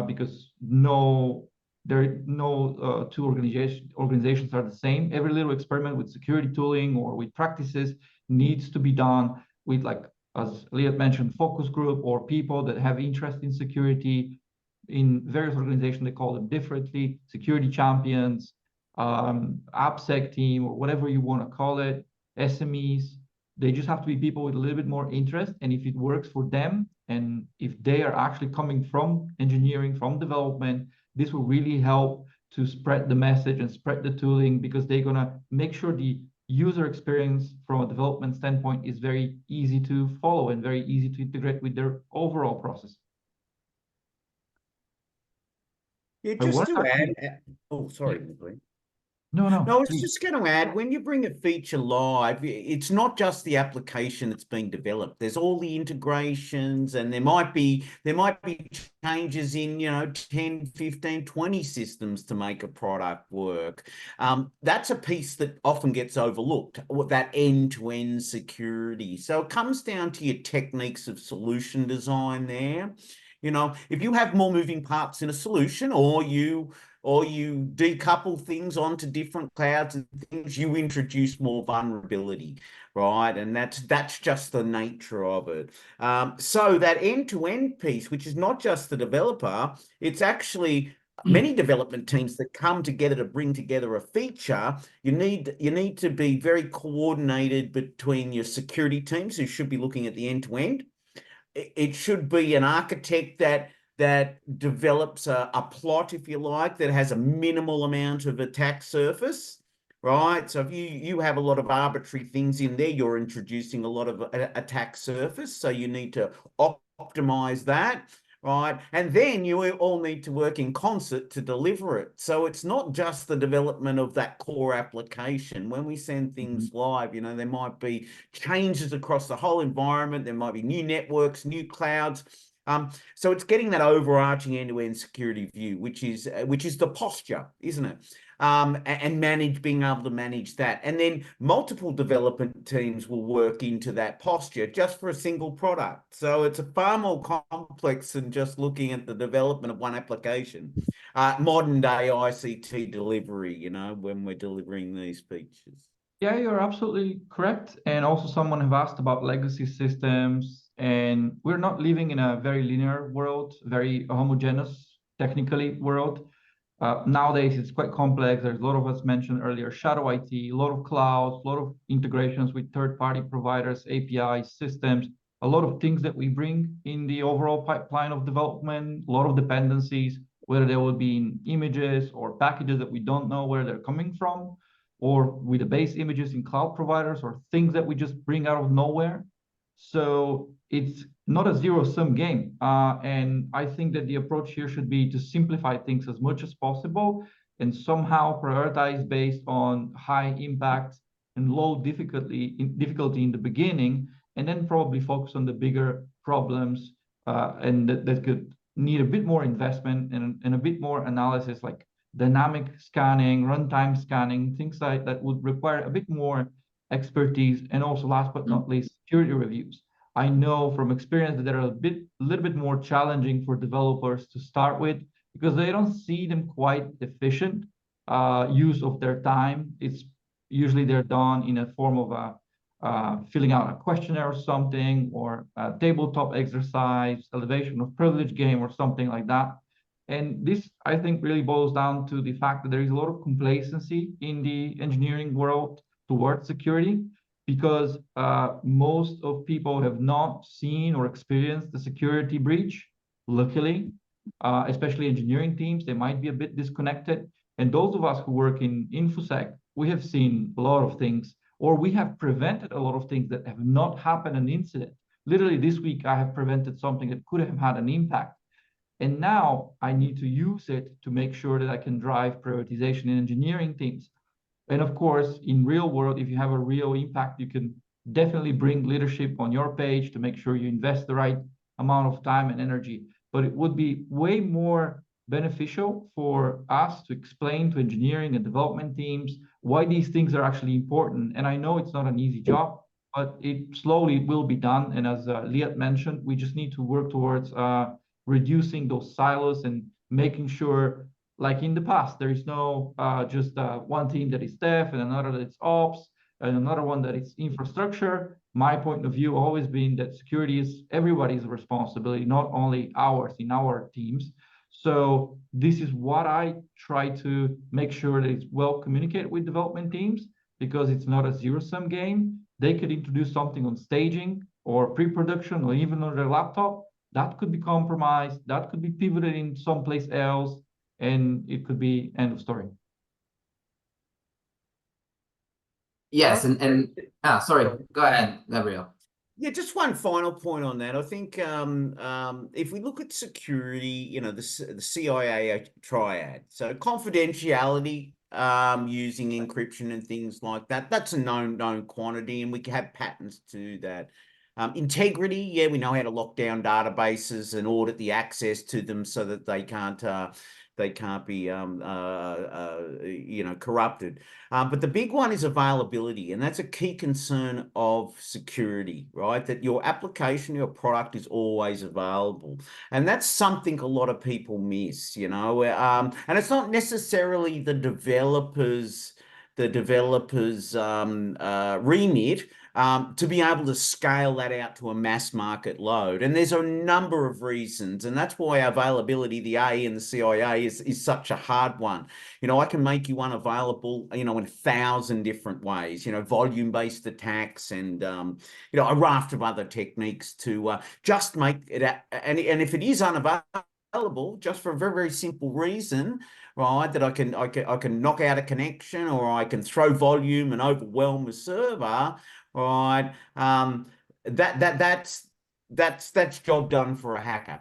because no two organizations are the same. Every little experiment with security tooling or with practices needs to be done with, like, as Leah mentioned, focus group or people that have interest in security. In various organizations, they call them differently: security champions, AppSec team, or whatever you want to call it, SMEs. They just have to be people with a little bit more interest. And if it works for them, and if they are actually coming from engineering, from development, this will really help to spread the message and spread the tooling, because they're going to make sure the user experience from a development standpoint is very easy to follow and very easy to integrate with their overall process. Yeah, just to add, oh, sorry, Nicola. No, No, I was please. just going to add, when you bring a feature live, it's not just the application that's being developed. There's all the integrations, and there might be changes in, 10, 15, 20 systems to make a product work. That's a piece that often gets overlooked, that end-to-end security. So it comes down to your techniques of solution design there. If you have more moving parts in a solution, or you decouple things onto different clouds and things, you introduce more vulnerability, right? And that's just the nature of it. So that end-to-end piece, which is not just the developer, it's actually many development teams that come together to bring together a feature. You need to be very coordinated between your security teams, who should be looking at the end-to-end. It should be an architect that develops a plot, if you like, that has a minimal amount of attack surface, right? So if you have a lot of arbitrary things in there, you're introducing a lot of attack surface. So you need to optimize that, right? And then you all need to work in concert to deliver it. So it's not just the development of that core application. When we send things live, there might be changes across the whole environment. There might be new networks, new clouds. So it's getting that overarching end-to-end security view, which is the posture, isn't it? And being able to manage that. And then multiple development teams will work into that posture just for a single product. So it's a far more complex than just looking at the development of one application. Modern day ICT delivery, when we're delivering these features. Yeah, you're absolutely correct. And also someone have asked about legacy systems, and we're not living in a very linear world, very homogeneous technically world. Nowadays, it's quite complex. There's a lot of us mentioned earlier, shadow IT, a lot of clouds, a lot of integrations with third-party providers, APIs, systems, a lot of things that we bring in the overall pipeline of development, a lot of dependencies, whether they will be in images or packages that we don't know where they're coming from, or with the base images in cloud providers, or things that we just bring out of nowhere. So it's not a zero-sum game. And I think that the approach here should be to simplify things as much as possible and somehow prioritize based on high impact and low difficulty in the beginning, and then probably focus on the bigger problems and that could need a bit more investment and a bit more analysis, like dynamic scanning, runtime scanning, things like that would require a bit more expertise. And also, last but not least, security reviews. I know from experience that they're a little bit more challenging for developers to start with, because they don't see them quite efficient use of their time. It's usually they're done in a form of filling out a questionnaire or something, or a tabletop exercise, elevation of privilege game, or something like that. And this, I think, really boils down to the fact that there is a lot of complacency in the engineering world towards security, because most of people have not seen or experienced the security breach. Luckily, especially engineering teams, they might be a bit disconnected. And those of us who work in InfoSec, we have seen a lot of things, or we have prevented a lot of things that have not happened an incident. literally this week I have prevented something that could have had an impact. And now I need to use it to make sure that I can drive prioritization in engineering teams. And of course, in real world, if you have a real impact, you can definitely bring leadership on your page to make sure you invest the right amount of time and energy. But it would be way more beneficial for us to explain to engineering and development teams why these things are actually important. And I know it's not an easy job, but it slowly will be done. And as Liat mentioned, we just need to work towards reducing those silos and making sure, like in the past, there is no just one team that is dev and another that's ops and another one that is infrastructure. My point of view always been that security is everybody's responsibility, not only ours in our teams. So this is what I try to make sure that it's well communicated with development teams, because it's not a zero-sum game. They could introduce something on staging or pre-production or even on their laptop. That could be compromised. That could be pivoted in someplace else, and it could be end of story. Yes, sorry, go ahead, Gabriel. Yeah, just one final point on that. I think if we look at security, you know, the CIA triad, so confidentiality, using encryption and things like that, that's a known quantity, and we can have patterns to that. Integrity, yeah, we know how to lock down databases and audit the access to them so that they can't be you know, corrupted. But the big one is availability, and that's a key concern of security, right? That your application, your product is always available. And that's something a lot of people miss, you know, and it's not necessarily the developers' remit, to be able to scale that out to a mass market load. And there's a number of reasons, and that's why availability, the A in the CIA, is such a hard one. You know, I can make you unavailable, you know, in 1,000 different ways, you know, volume-based attacks and, you know, a raft of other techniques to just make it, and if it is unavailable, just for a very, very simple reason, right, that I can knock out a connection, or I can throw volume and overwhelm a server, right? That's job done for a hacker.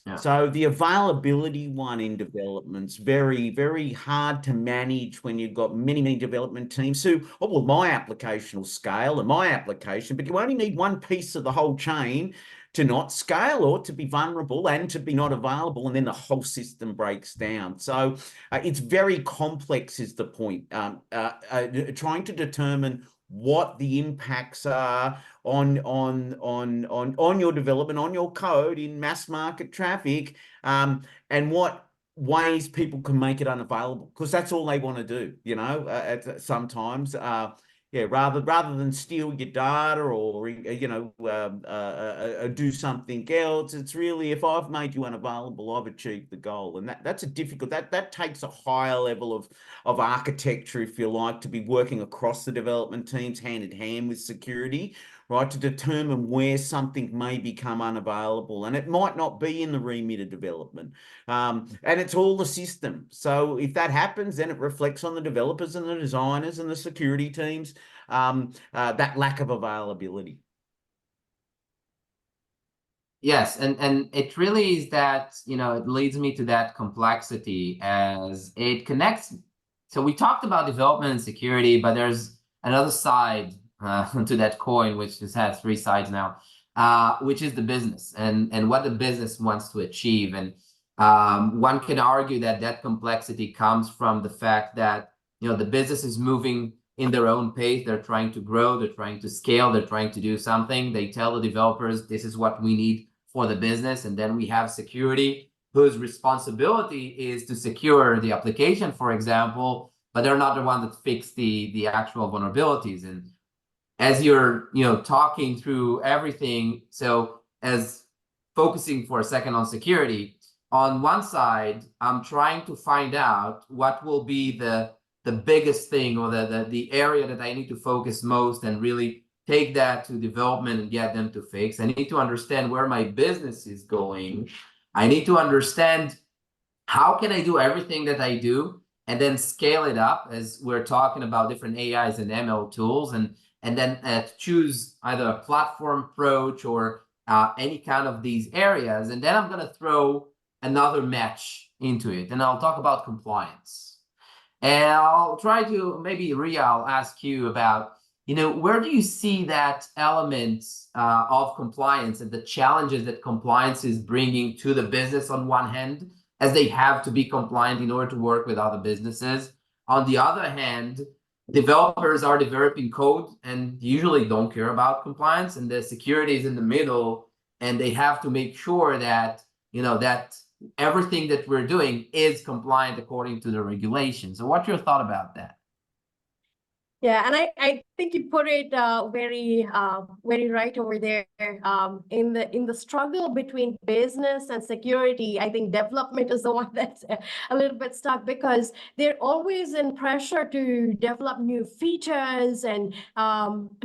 Yeah. So the availability one in development's very, very hard to manage when you've got many development teams who, oh, well, my application will scale and my application, but you only need one piece of the whole chain to not scale or to be vulnerable and to be not available, and then the whole system breaks down. So it's very complex is the point. Trying to determine what the impacts are on your development, on your code in mass market traffic, and what ways people can make it unavailable, because that's all they want to do, you know, sometimes. Yeah, rather than steal your data or, you know, do something else, it's really, if I've made you unavailable, I've achieved the goal. And that's a difficult, that takes a higher level of architecture, if you like, to be working across the development teams hand in hand with security, right, to determine where something may become unavailable. And it might not be in the remit of development. And it's all the system. So if that happens, then it reflects on the developers and the designers and the security teams, that lack of availability. Yes, and it really is that, you know, it leads me to that complexity as it connects. So we talked about development and security, but there's another side to that coin, which just has three sides now, which is the business and what the business wants to achieve. And one can argue that that complexity comes from the fact that, you know, the business is moving in their own pace. They're trying to grow, they're trying to scale, they're trying to do something. They tell the developers, this is what we need for the business. And then we have security, whose responsibility is to secure the application, for example, but they're not the one that fix the actual vulnerabilities. And as you're, you know, talking through everything, so as focusing for a second on security, on one side, I'm trying to find out what will be the biggest thing, or the area that I need to focus most and really take that to development and get them to fix. I need to understand where my business is going. I need to understand how can I do everything that I do and then scale it up, as we're talking about different AIs and ML tools, and and then choose either a platform approach or any kind of these areas. And then I'm going to throw another match into it, and I'll talk about compliance. And I'll try to, maybe Ria, I'll ask you about, where do you see that element of compliance and the challenges that compliance is bringing to the business on one hand, as they have to be compliant in order to work with other businesses. On the other hand, developers are developing code and usually don't care about compliance, and the security is in the middle, and they have to make sure that, that everything that we're doing is compliant according to the regulations. So what's your thought about that? Yeah, and I think you put it very right over there. In the struggle between business and security, I think development is the one that's a little bit stuck, because they're always in pressure to develop new features, and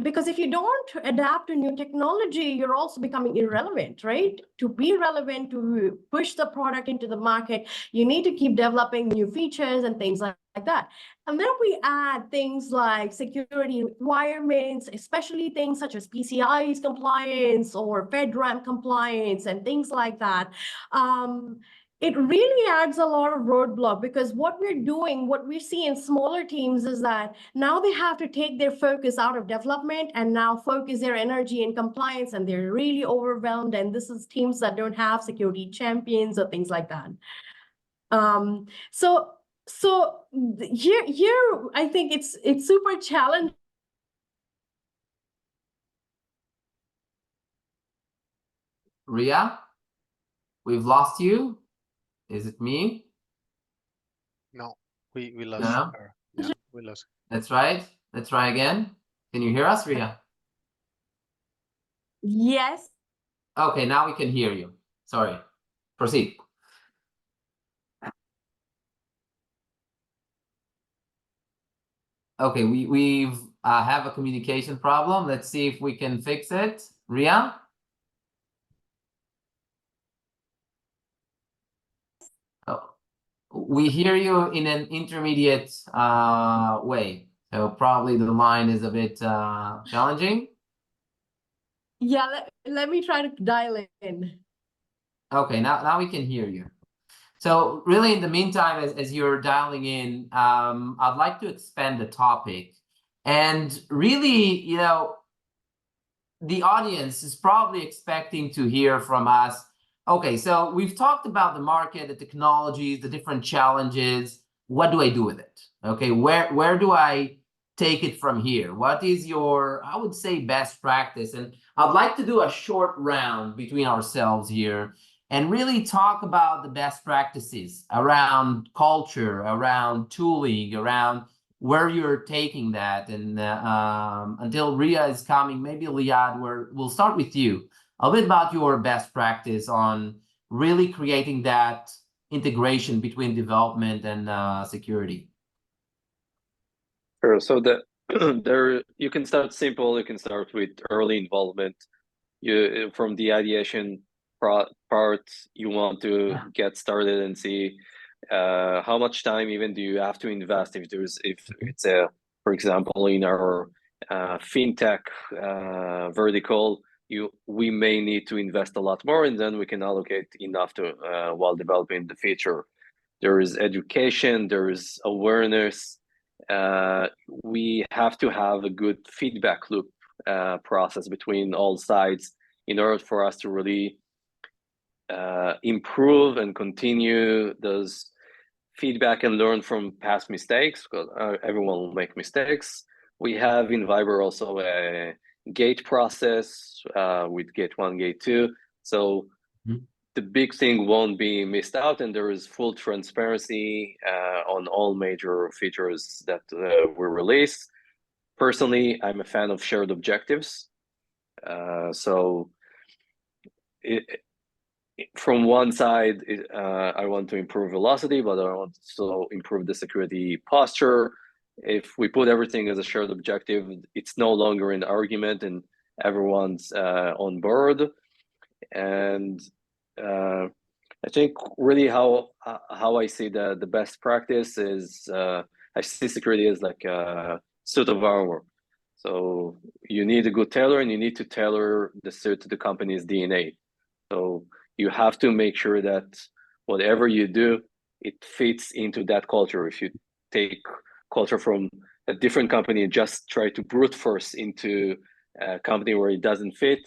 because if you don't adapt to new technology, you're also becoming irrelevant, right? To be relevant, to push the product into the market, you need to keep developing new features and things like that. And then we add things like security requirements, especially things such as PCI's compliance or FedRAMP compliance and things like that. It really adds a lot of roadblock, because what we see in smaller teams is that now they have to take their focus out of development and now focus their energy in compliance, and they're really overwhelmed. And this is teams that don't have security champions or things like that. So here, I think it's super challenging. Ria, we've lost you. Is it me? No, we lost No? her. Yeah, we lost her. That's right. Let's try again. Can you hear us, Ria? Yes. Okay, now we can hear you. Sorry. Proceed. Okay, we've have a communication problem. Let's see if we can fix it. Ria? Oh, we hear you in an intermediate way. So probably the line is a bit challenging. Yeah, let me try to dial in. Okay, now we can hear you. So really, in the meantime, as you're dialing in, I'd like to expand the topic. And really, the audience is probably expecting to hear from us. Okay, so we've talked about the market, the technologies, the different challenges. What do I do with it? Okay, where do I take it from here? What is your, I would say, best practice? And I'd like to do a short round between ourselves here and really talk about the best practices around culture, around tooling, around where you're taking that. And until Ria is coming, maybe Liad, we'll start with you. A bit about your best practice on really creating that integration between development and security. Sure. So there you can start simple. You can start with early involvement. You from the ideation part, you want to get started and see how much time even do you have to invest if it's a, for example, in our fintech vertical, we may need to invest a lot more, and then we can allocate enough to while developing the feature. There is education, there is awareness. We have to have a good feedback loop process between all sides in order for us to really improve and continue those feedback and learn from past mistakes, because everyone will make mistakes. We have in Viber also a gate process with gate 1, gate 2. So the big thing won't be missed out, and there is full transparency on all major features that we release. Personally, I'm a fan of shared objectives. So from one side, I want to improve velocity, but I want to also improve the security posture. If we put everything as a shared objective, it's no longer an argument and everyone's on board. And I think really how I see the best practice is I see security as like a suit of armor. So you need a good tailor, and you need to tailor the suit to the company's DNA. So you have to make sure that whatever you do, it fits into that culture. If you take culture from a different company and just try to brute force into a company where it doesn't fit,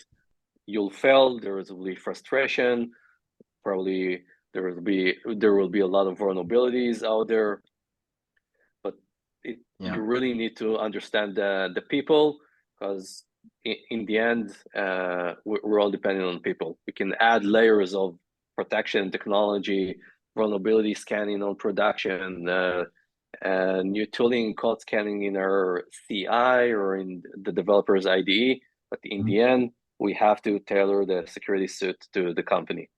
you'll fail. There will be frustration. Probably there will be a lot of vulnerabilities out there. But you really need to understand the people, because in the end, we're all dependent on people. We can add layers of protection technology, vulnerability scanning on production, new tooling code scanning in our CI or in the developer's IDE. But in the end, we have to tailor the security suit to the company.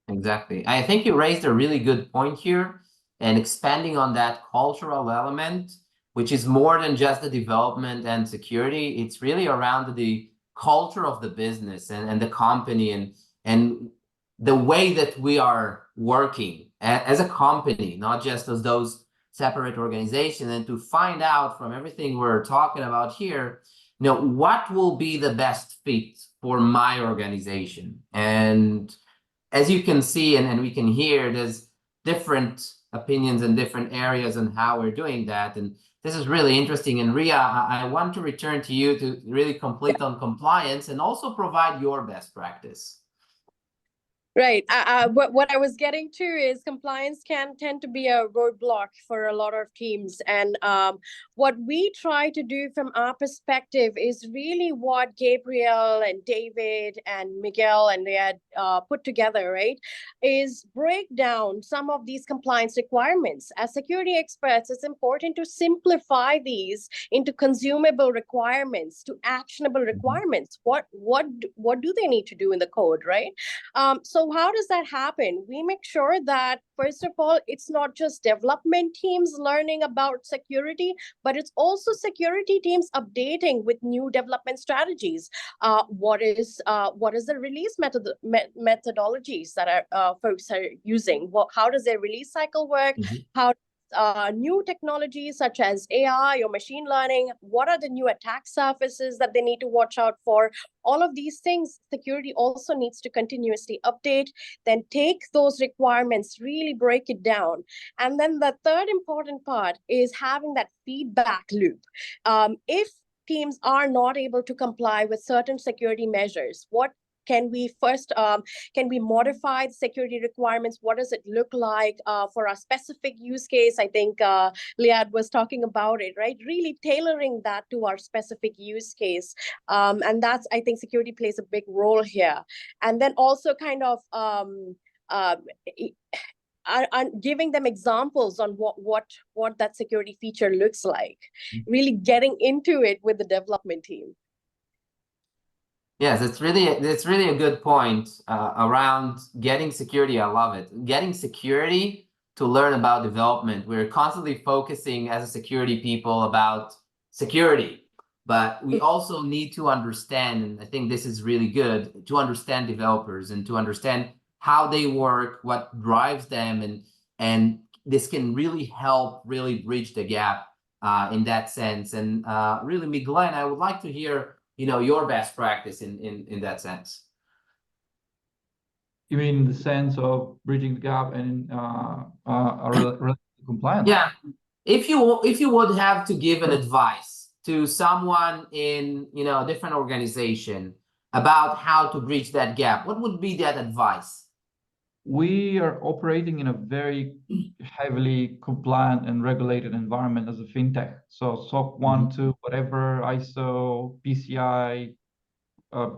Exactly. I think you raised a really good point here, and expanding on that cultural element, which is more than just the development and security. It's really around the culture of the business and the company and the way that we are working as a company, not just as those separate organizations. And to find out from everything we're talking about here, what will be the best fit for my organization. And as you can see and we can hear, there's different opinions in different areas on how we're doing that. And this is really interesting. And Ria, I want to return to you to really complete on compliance and also provide your best practice. Right. What I was getting to is compliance can tend to be a roadblock for a lot of teams. And what we try to do from our perspective is really what Gabriel and David and Miguel and they had put together, right? Is break down some of these compliance requirements. As security experts, it's important to simplify these into consumable requirements, to actionable requirements. What do they need to do in the code, right? So how does that happen? We make sure that, first of all, it's not just development teams learning about security, but it's also security teams updating with new development strategies. What is the release methodologies that folks are using? How does their release cycle work? How new technologies such as AI or machine learning, what are the new attack surfaces that they need to watch out for? All of these things, security also needs to continuously update, then take those requirements, really break it down. And then the third important part is having that feedback loop. If teams are not able to comply with certain security measures, what can we first, can we modify the security requirements? What does it look like for a specific use case? I think Liad was talking about it, right? Really tailoring that to our specific use case. And that's, I think security plays a big role here. And then also kind of giving them examples on what that security feature looks like, really getting into it with the development team. Yes, it's really a good point around getting security. I love it. Getting security to learn about development. We're constantly focusing as a security people about security, but we also need to understand, and I think this is really good, to understand developers and to understand how they work, what drives them, and this can really help really bridge the gap in that sense. And really, Miglen, I would like to hear your best practice in that sense. You mean in the sense of bridging the gap and related to compliance? Yeah. If you would have to give an advice to someone in a different organization about how to bridge that gap, what would be that advice? We are operating in a very heavily compliant and regulated environment as a fintech. So SOC 1, 2, whatever, ISO, PCI,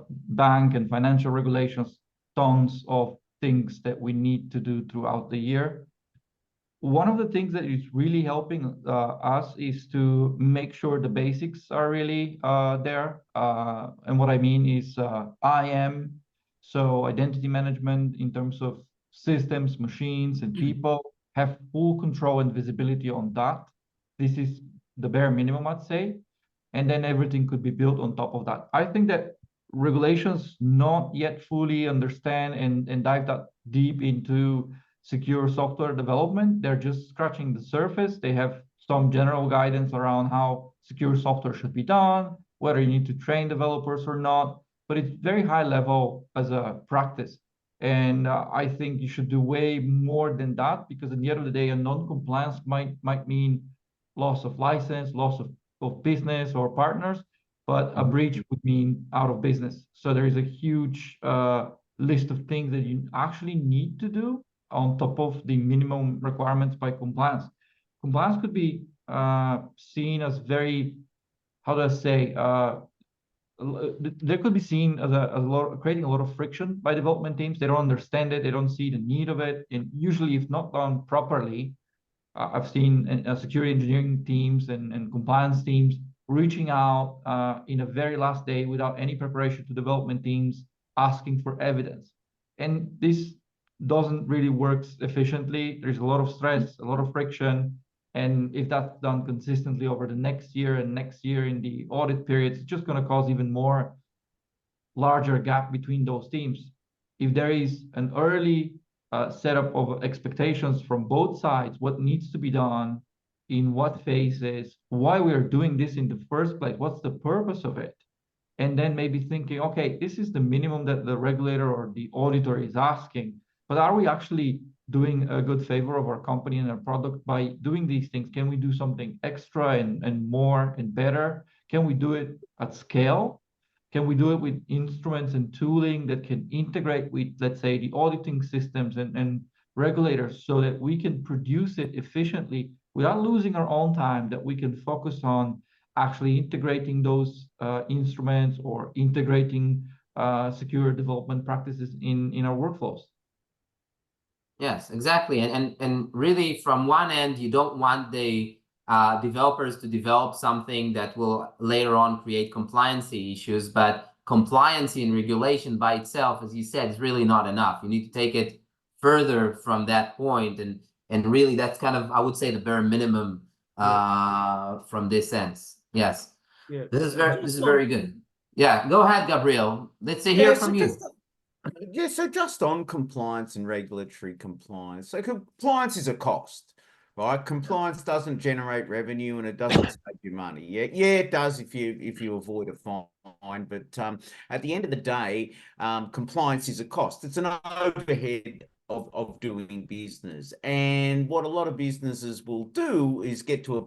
bank and financial regulations, tons of things that we need to do throughout the year. One of the things that is really helping us is to make sure the basics are really there. And what I mean is IAM, so identity management in terms of systems, machines, and people, have full control and visibility on that. This is the bare minimum, I'd say. And then everything could be built on top of that. I think that regulations not yet fully understand and dive that deep into secure software development. They're just scratching the surface. They have some general guidance around how secure software should be done, whether you need to train developers or not, but it's very high level as a practice. And I think you should do way more than that, because at the end of the day, a non-compliance might mean loss of license, loss of business or partners, but a breach would mean out of business. So there is a huge list of things that you actually need to do on top of the minimum requirements by compliance. Compliance could be seen as very, how do I say, there could be seen as a lot, creating a lot of friction by development teams. They don't understand it, they don't see the need of it, and usually, if not done properly, I've seen security engineering teams and compliance teams reaching out in a very last day without any preparation to development teams, asking for evidence. And this doesn't really work efficiently. There's a lot of stress, a lot of friction. And if that's done consistently over the next year and next year in the audit periods, it's just going to cause even more larger gap between those teams. If there is an early setup of expectations from both sides, what needs to be done, in what phases, why we are doing this in the first place, what's the purpose of it, and then maybe thinking, okay, this is the minimum that the regulator or the auditor is asking, but are we actually doing a good favor of our company and our product by doing these things? Can we do something extra and more and better? Can we do it at scale? Can we do it with instruments and tooling that can integrate with, let's say, the auditing systems and regulators, so that we can produce it efficiently without losing our own time, that we can focus on actually integrating those instruments or integrating secure development practices in our workflows? Yes, exactly. And really, from one end, you don't want the developers to develop something that will later on create compliancy issues, but compliancy and regulation by itself, as you said, is really not enough. You need to take it further from that point, and really that's kind of, I would say, the bare minimum from this sense. Yes. Yeah. This is very good. Yeah, go ahead, Gabriel. Let's hear from you. Yeah, so just on compliance and regulatory compliance. So compliance is a cost, right? Compliance doesn't generate revenue and it doesn't save you money. Yeah, it does if you avoid a fine. But at the end of the day, compliance is a cost. It's an overhead of doing business. And what a lot of businesses will do is get to a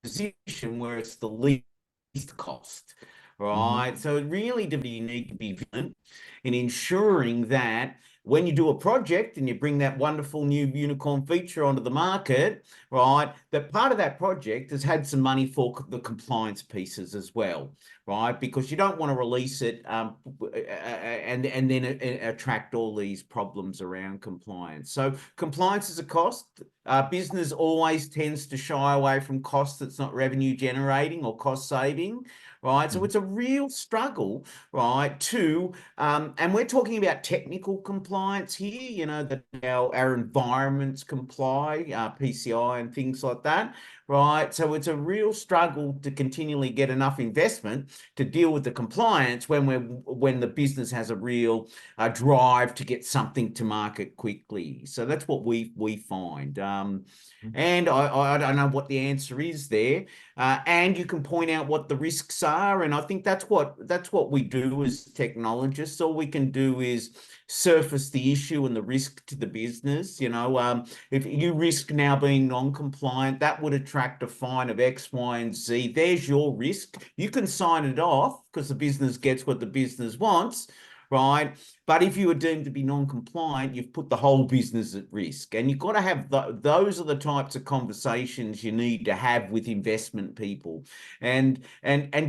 position where it's the least cost, right? So really, you need to be vigilant in ensuring that when you do a project and you bring that wonderful new unicorn feature onto the market, right, that part of that project has had some money for the compliance pieces as well, right? Because you don't want to release it and then attract all these problems around compliance. So compliance is a cost. Business always tends to shy away from cost that's not revenue generating or cost saving, right? So it's a real struggle, right, to, and we're talking about technical compliance here, you know, that our environments comply, PCI and things like that, right? So it's a real struggle to continually get enough investment to deal with the compliance when the business has a real drive to get something to market quickly. So that's what we find. And I don't know what the answer is there. And you can point out what the risks are. And I think that's what we do as technologists. All we can do is surface the issue and the risk to the business. You know, if you risk now being non-compliant, that would attract a fine of X, Y, and Z. There's your risk. You can sign it off because the business gets what the business wants, right? But if you are deemed to be non-compliant, you've put the whole business at risk. And you've got to have those are the types of conversations you need to have with investment people, and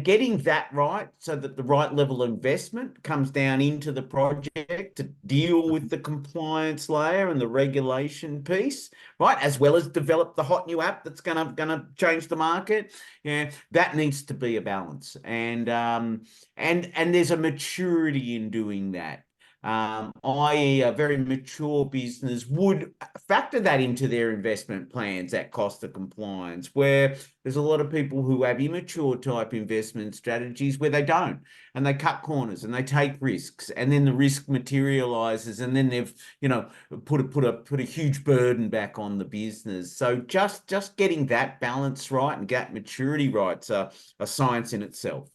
getting that right, so that the right level of investment comes down into the project to deal with the compliance layer and the regulation piece, right, as well as develop the hot new app that's gonna change the market. Yeah, that needs to be a balance, and there's a maturity in doing that. i.e. a very mature business would factor that into their investment plans, that cost of compliance, where there's a lot of people who have immature type investment strategies where they don't, and they cut corners and they take risks, and then the risk materializes, and then they've, you know, put a huge burden back on the business. So just getting that balance right and that maturity right's a science in itself.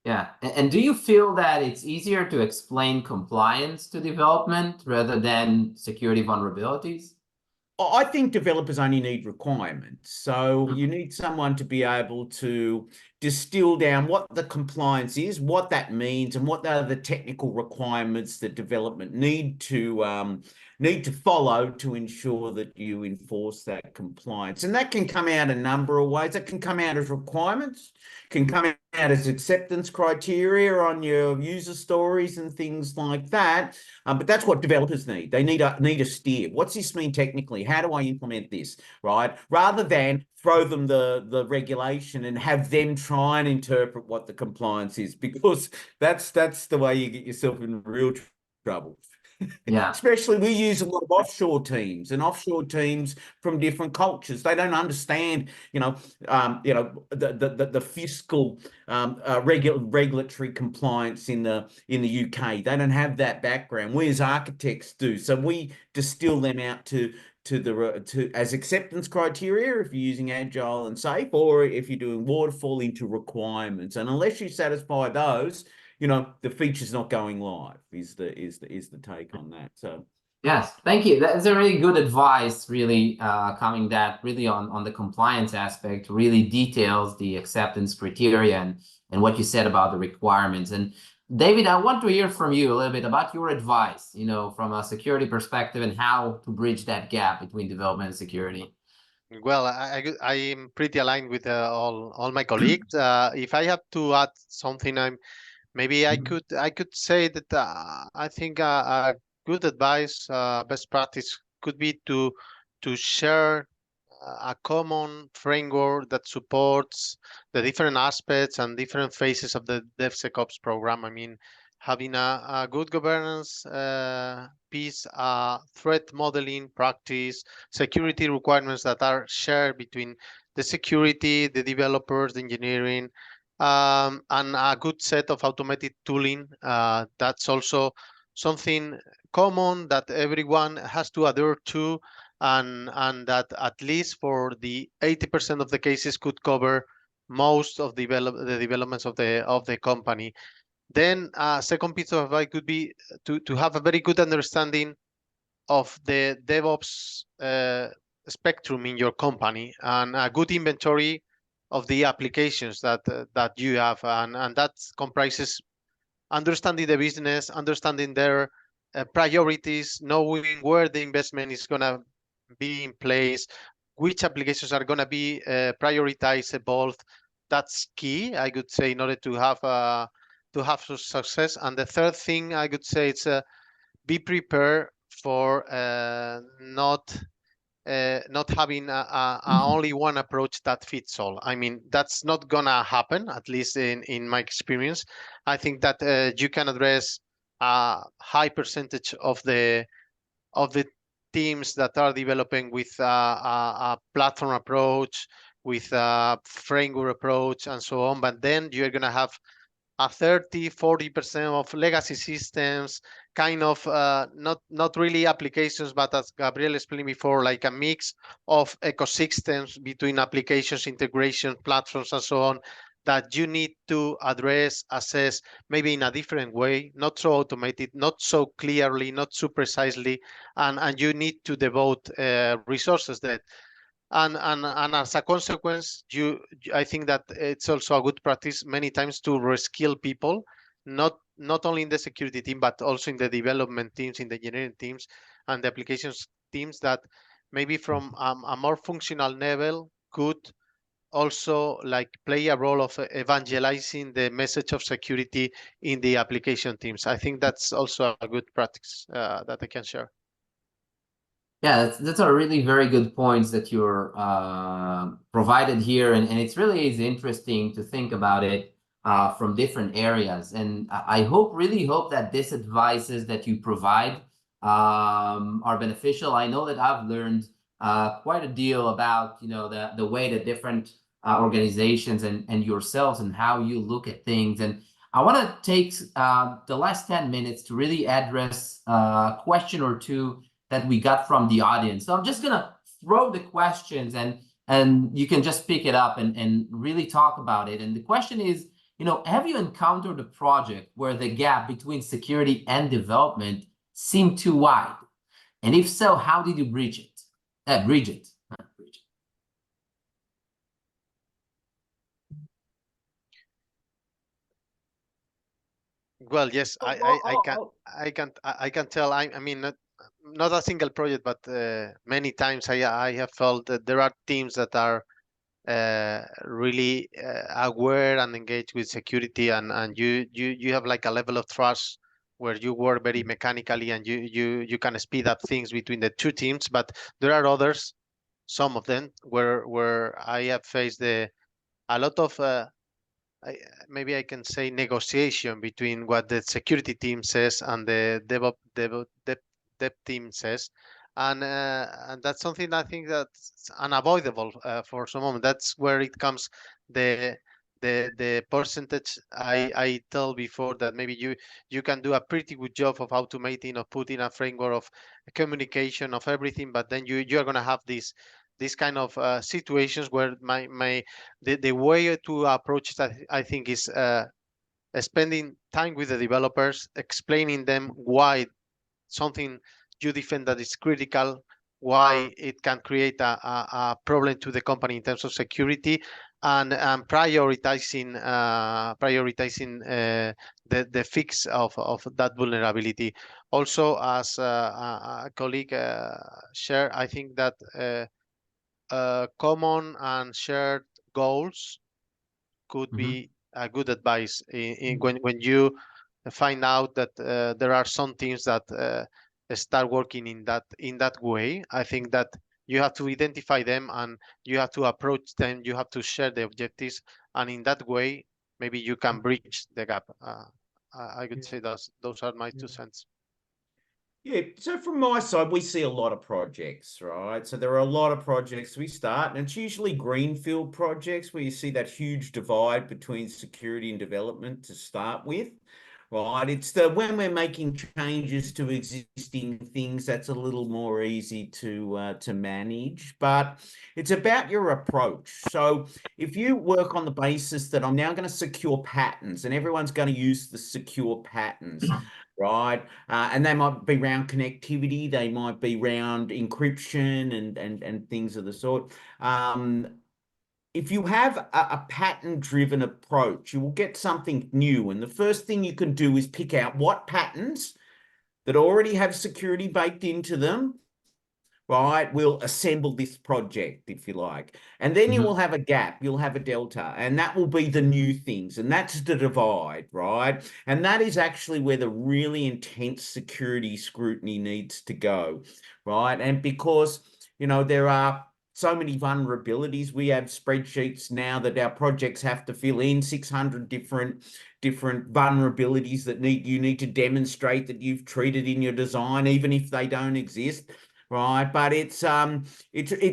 Yeah, and do you feel that it's easier to explain compliance to development rather than security vulnerabilities? I think developers only need requirements. So you need someone to be able to distill down what the compliance is, what that means, and what are the technical requirements that development need to follow to ensure that you enforce that compliance. And that can come out a number of ways. It can come out as requirements, can come out as acceptance criteria on your user stories and things like that. But that's what developers need. They need a steer. What's this mean technically? How do I implement this, right? Rather than throw them the regulation and have them try and interpret what the compliance is, because that's the way you get yourself in real trouble. Yeah. Especially we use a lot of offshore teams from different cultures. They don't understand, the fiscal regulatory compliance in the UK. They don't have that background. We as architects do. So we distill them out to as acceptance criteria if you're using agile and safe, or if you're doing waterfall, into requirements. And unless you satisfy those, the feature's not going live, is the take on that. So yes, thank you. That's a really good advice, really coming that really on the compliance aspect, really details the acceptance criteria and what you said about the requirements. And David, I want to hear from you a little bit about your advice, from a security perspective, and how to bridge that gap between development and security. Well, I am pretty aligned with all my colleagues. If I have to add something, maybe I could say that I think good advice, best practice could be to share a common framework that supports the different aspects and different phases of the DevSecOps program. I mean, having a good governance piece, threat modeling practice, security requirements that are shared between the security, the developers, the engineering, and a good set of automated tooling. That's also something common that everyone has to adhere to, and that at least for the 80% of the cases could cover most of the developments of the company. Then second piece of advice could be to have a very good understanding of the DevOps spectrum in your company, and a good inventory of the applications that you have, and that comprises understanding the business, understanding their priorities, knowing where the investment is going to be in place, which applications are going to be prioritized, evolved. That's key, I would say, in order to have success. And the third thing I would say is be prepared for not having a only one approach that fits all. I mean, that's not gonna happen, at least in my experience. I think that you can address a high percentage of the teams that are developing with a platform approach, with a framework approach, and so on. But then you're gonna have a 30-40% of legacy systems, kind of not really applications, but as Gabriel explained before, like a mix of ecosystems between applications, integration, platforms, and so on, that you need to address, assess, maybe in a different way, not so automated, not so clearly, not so precisely, and you need to devote resources that. And as a consequence, I think that it's also a good practice many times to reskill people, not only in the security team, but also in the development teams, in the engineering teams, and the applications teams that maybe from a more functional level could also like play a role of evangelizing the message of security in the application teams. I think that's also a good practice that I can share. Yeah, that's a really very good points that you're provided here, and it's really is interesting to think about it. from different areas. And I really hope that these advices that you provide are beneficial. I know that I've learned quite a deal about, you know, the way that different organizations and yourselves and how you look at things. And I want to take the last 10 minutes to really address a question or two that we got from the audience. So I'm just gonna throw the questions and you can just pick it up and really talk about it. And the question is, you know, have you encountered a project where the gap between security and development seemed too wide? And if so, how did you bridge it? Bridge it. Well, yes, I can tell. I mean, not a single project, but many times I have felt that there are teams that are really aware and engaged with security, and you have like a level of trust where you work very mechanically, and you can speed up things between the two teams. But there are others, some of them, where I have faced a lot of maybe I can say negotiation between what the security team says and the dev team says, and that's something I think that's unavoidable for some moment. That's where it comes the the percentage I told before, that maybe you can do a pretty good job of automating or putting a framework of communication of everything, but then you're gonna have these kind of situations where the way to approach it, I think, is spending time with the developers, explaining them why something you defend that is critical, why it can create a problem to the company in terms of security, and prioritizing the fix of that vulnerability. Also, as a colleague shared, I think that common and shared goals could be a good advice when you find out that there are some teams that start working in that way. I think that you have to identify them and you have to approach them. You have to share the objectives, and in that way, maybe you can bridge the gap. I could say those are my 2 cents. Yeah, so from my side, we see a lot of projects, right? So there are a lot of projects we start, and it's usually greenfield projects where you see that huge divide between security and development to start with, right? It's when we're making changes to existing things, that's a little more easy to manage, but it's about your approach. So if you work on the basis that I'm now going to secure patterns and everyone's going to use the secure patterns, right? And they might be around connectivity, they might be around encryption and things of the sort. If you have a pattern-driven approach, you will get something new. And the first thing you can do is pick out what patterns that already have security baked into them, right, will assemble this project, if you like. And then you will have a gap, you'll have a delta, and that will be the new things. And that's the divide, right? And that is actually where the really intense security scrutiny needs to go, right? And because, you know, there are so many vulnerabilities. We have spreadsheets now that our projects have to fill in 600 different vulnerabilities that you need to demonstrate that you've treated in your design, even if they don't exist. Right, but it's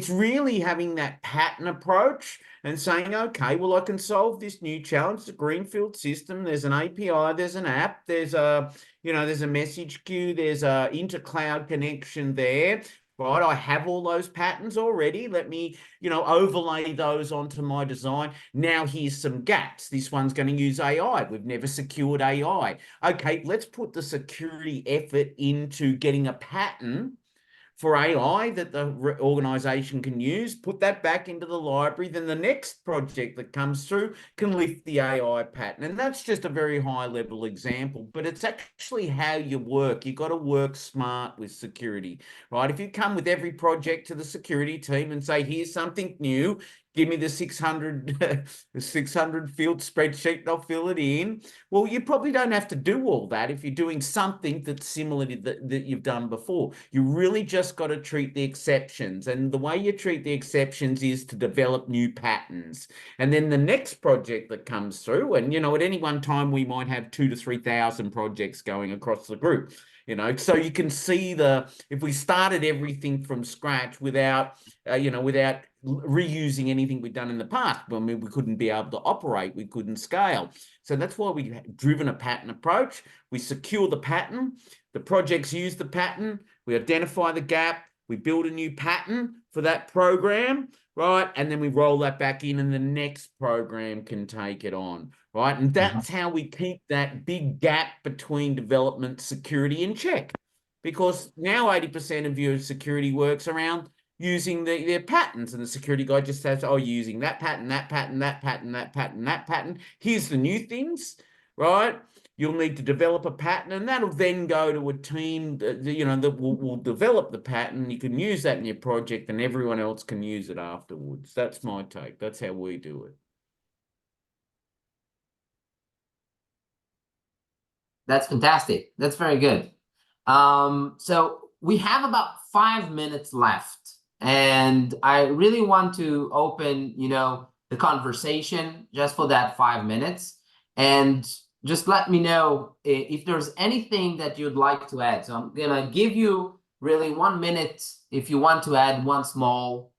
really having that pattern approach and saying, okay, well, I can solve this new challenge. It's a greenfield system. There's an API, there's an app, there's there's a message queue, there's a inter-cloud connection there. Right, I have all those patterns already. Let me, overlay those onto my design. Now here's some gaps. This one's going to use AI. We've never secured AI. Okay, let's put the security effort into getting a pattern for AI that the organization can use, put that back into the library, then the next project that comes through can lift the AI pattern. And that's just a very high level example, but it's actually how you work. You've got to work smart with security, right? If you come with every project to the security team and say, here's something new, give me the 600, the 600 field spreadsheet, and I'll fill it in. Well, you probably don't have to do all that if you're doing something that's similar to that you've done before. You really just got to treat the exceptions. And the way you treat the exceptions is to develop new patterns. And then the next project that comes through, and, at any one time, we might have 2,000 to 3,000 projects going across the group. So you can see if we started everything from scratch without reusing anything we've done in the past, we couldn't be able to operate, we couldn't scale. So that's why we've driven a pattern approach. We secure the pattern, the projects use the pattern, we identify the gap, we build a new pattern for that program, right? And then we roll that back in and the next program can take it on, right? And that's how we keep that big gap between development security in check. Because now 80% of your security works around using their patterns, and the security guy just says, oh, using that pattern, that pattern, that pattern, that pattern, that pattern. Here's the new things, right? You'll need to develop a pattern, and that'll then go to a team that will develop the pattern. You can use that in your project, and everyone else can use it afterwards. That's my take. That's how we do it. That's fantastic. That's very good. So we have about 5 minutes left, and I really want to open, the conversation just for that 5 minutes, and just let me know if there's anything that you'd like to add. So I'm gonna give you really 1 minute if you want to add one small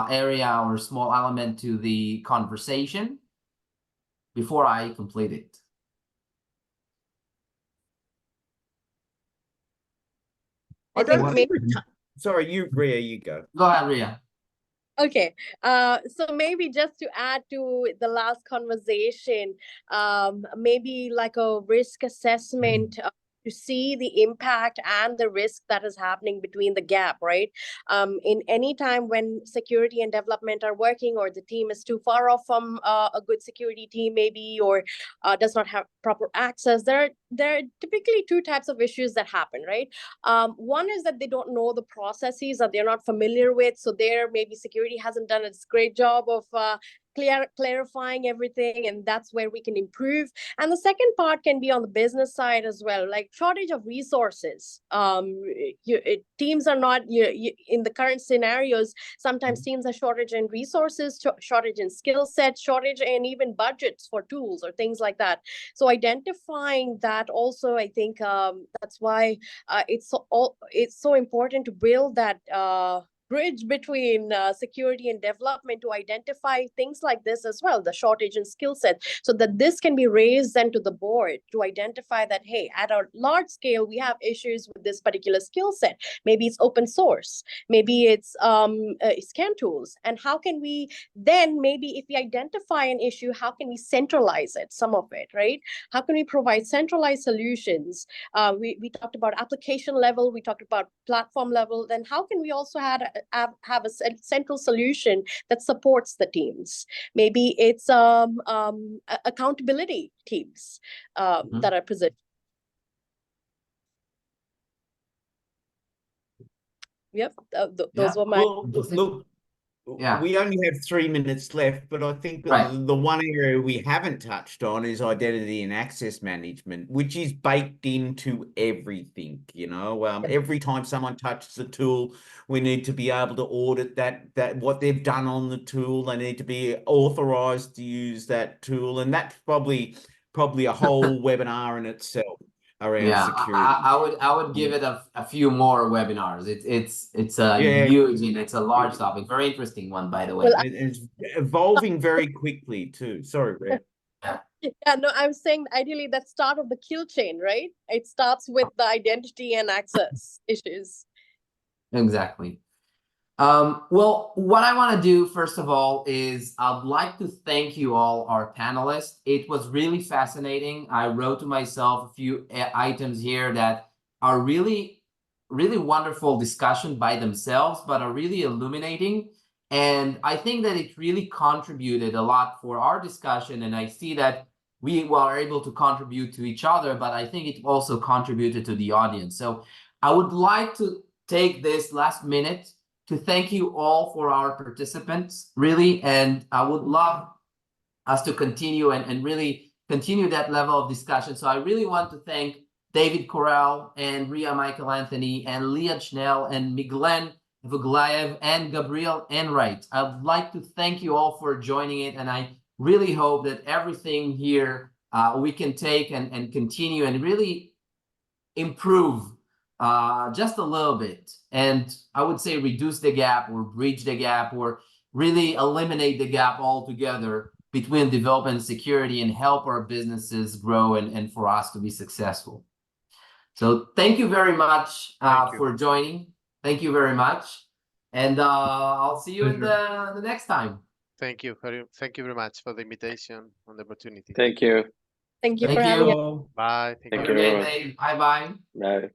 area or small element to the conversation before I complete it. I don't think sorry, Ria, you go. Go ahead, Ria. Okay, so maybe just to add to the last conversation, maybe like a risk assessment to see the impact and the risk that is happening between the gap, right? In any time when security and development are working, or the team is too far off from a good security team maybe, or does not have proper access, there are typically two types of issues that happen, right? One is that they don't know the processes that they're not familiar with, so there maybe security hasn't done a great job of clarifying everything, and that's where we can improve. And the second part can be on the business side as well, like shortage of resources. Teams are not in the current scenarios. Sometimes teams are shortage in resources, shortage in skill sets, shortage in even budgets for tools or things like that. So identifying that also, I think that's why it's so important to build that bridge between security and development to identify things like this as well, the shortage in skill set, so that this can be raised then to the board to identify that, hey, at a large scale, we have issues with this particular skill set. Maybe it's open source, maybe it's scan tools. And how can we then, maybe if we identify an issue, how can we centralize it, some of it, right? How can we provide centralized solutions? We talked about application level, we talked about platform level, then how can we also have a central solution that supports the teams? Maybe it's accountability teams that are positioned. Yep, those were my... Well, look, we only have 3 minutes left, but I think the one area we haven't touched on is identity and access management, which is baked into everything. Every time someone touches the tool, we need to be able to audit that what they've done on the tool. They need to be authorized to use that tool, and that's probably a whole webinar in itself around security. I would give it a few more webinars. It's huge, and it's a large topic. Very interesting one, by the way. Well, it's evolving very quickly too. Sorry, Red. Yeah, no, I'm saying ideally that start of the kill chain, right? It starts with the identity and access issues. Exactly. Well, what I want to do, first of all, is I'd like to thank you all, our panelists. It was really fascinating. I wrote to myself a few items here that are really, really wonderful discussion by themselves, but are really illuminating. And I think that it really contributed a lot for our discussion. And I see that we were able to contribute to each other, but I think it also contributed to the audience. So I would like to take this last minute to thank you all for our participants, really, and I would love us to continue and really continue that level of discussion. So I really want to thank David Corral and Ria Michael Anthony and Leah Schnell and Miglen Vuglaev and Gabriel Enright. I'd like to thank you all for joining it, and I really hope that everything here we can take and continue and really improve just a little bit. And I would say reduce the gap or bridge the gap or really eliminate the gap altogether between development and security and help our businesses grow and for us to be successful. So thank you very much for joining. Thank you very much. And I'll see you in the next time. Thank you very much for the invitation and the opportunity. Thank you. Thank you Thank for having us. you. Bye. Thank Have you, a great everyone. day. Bye-bye. Bye.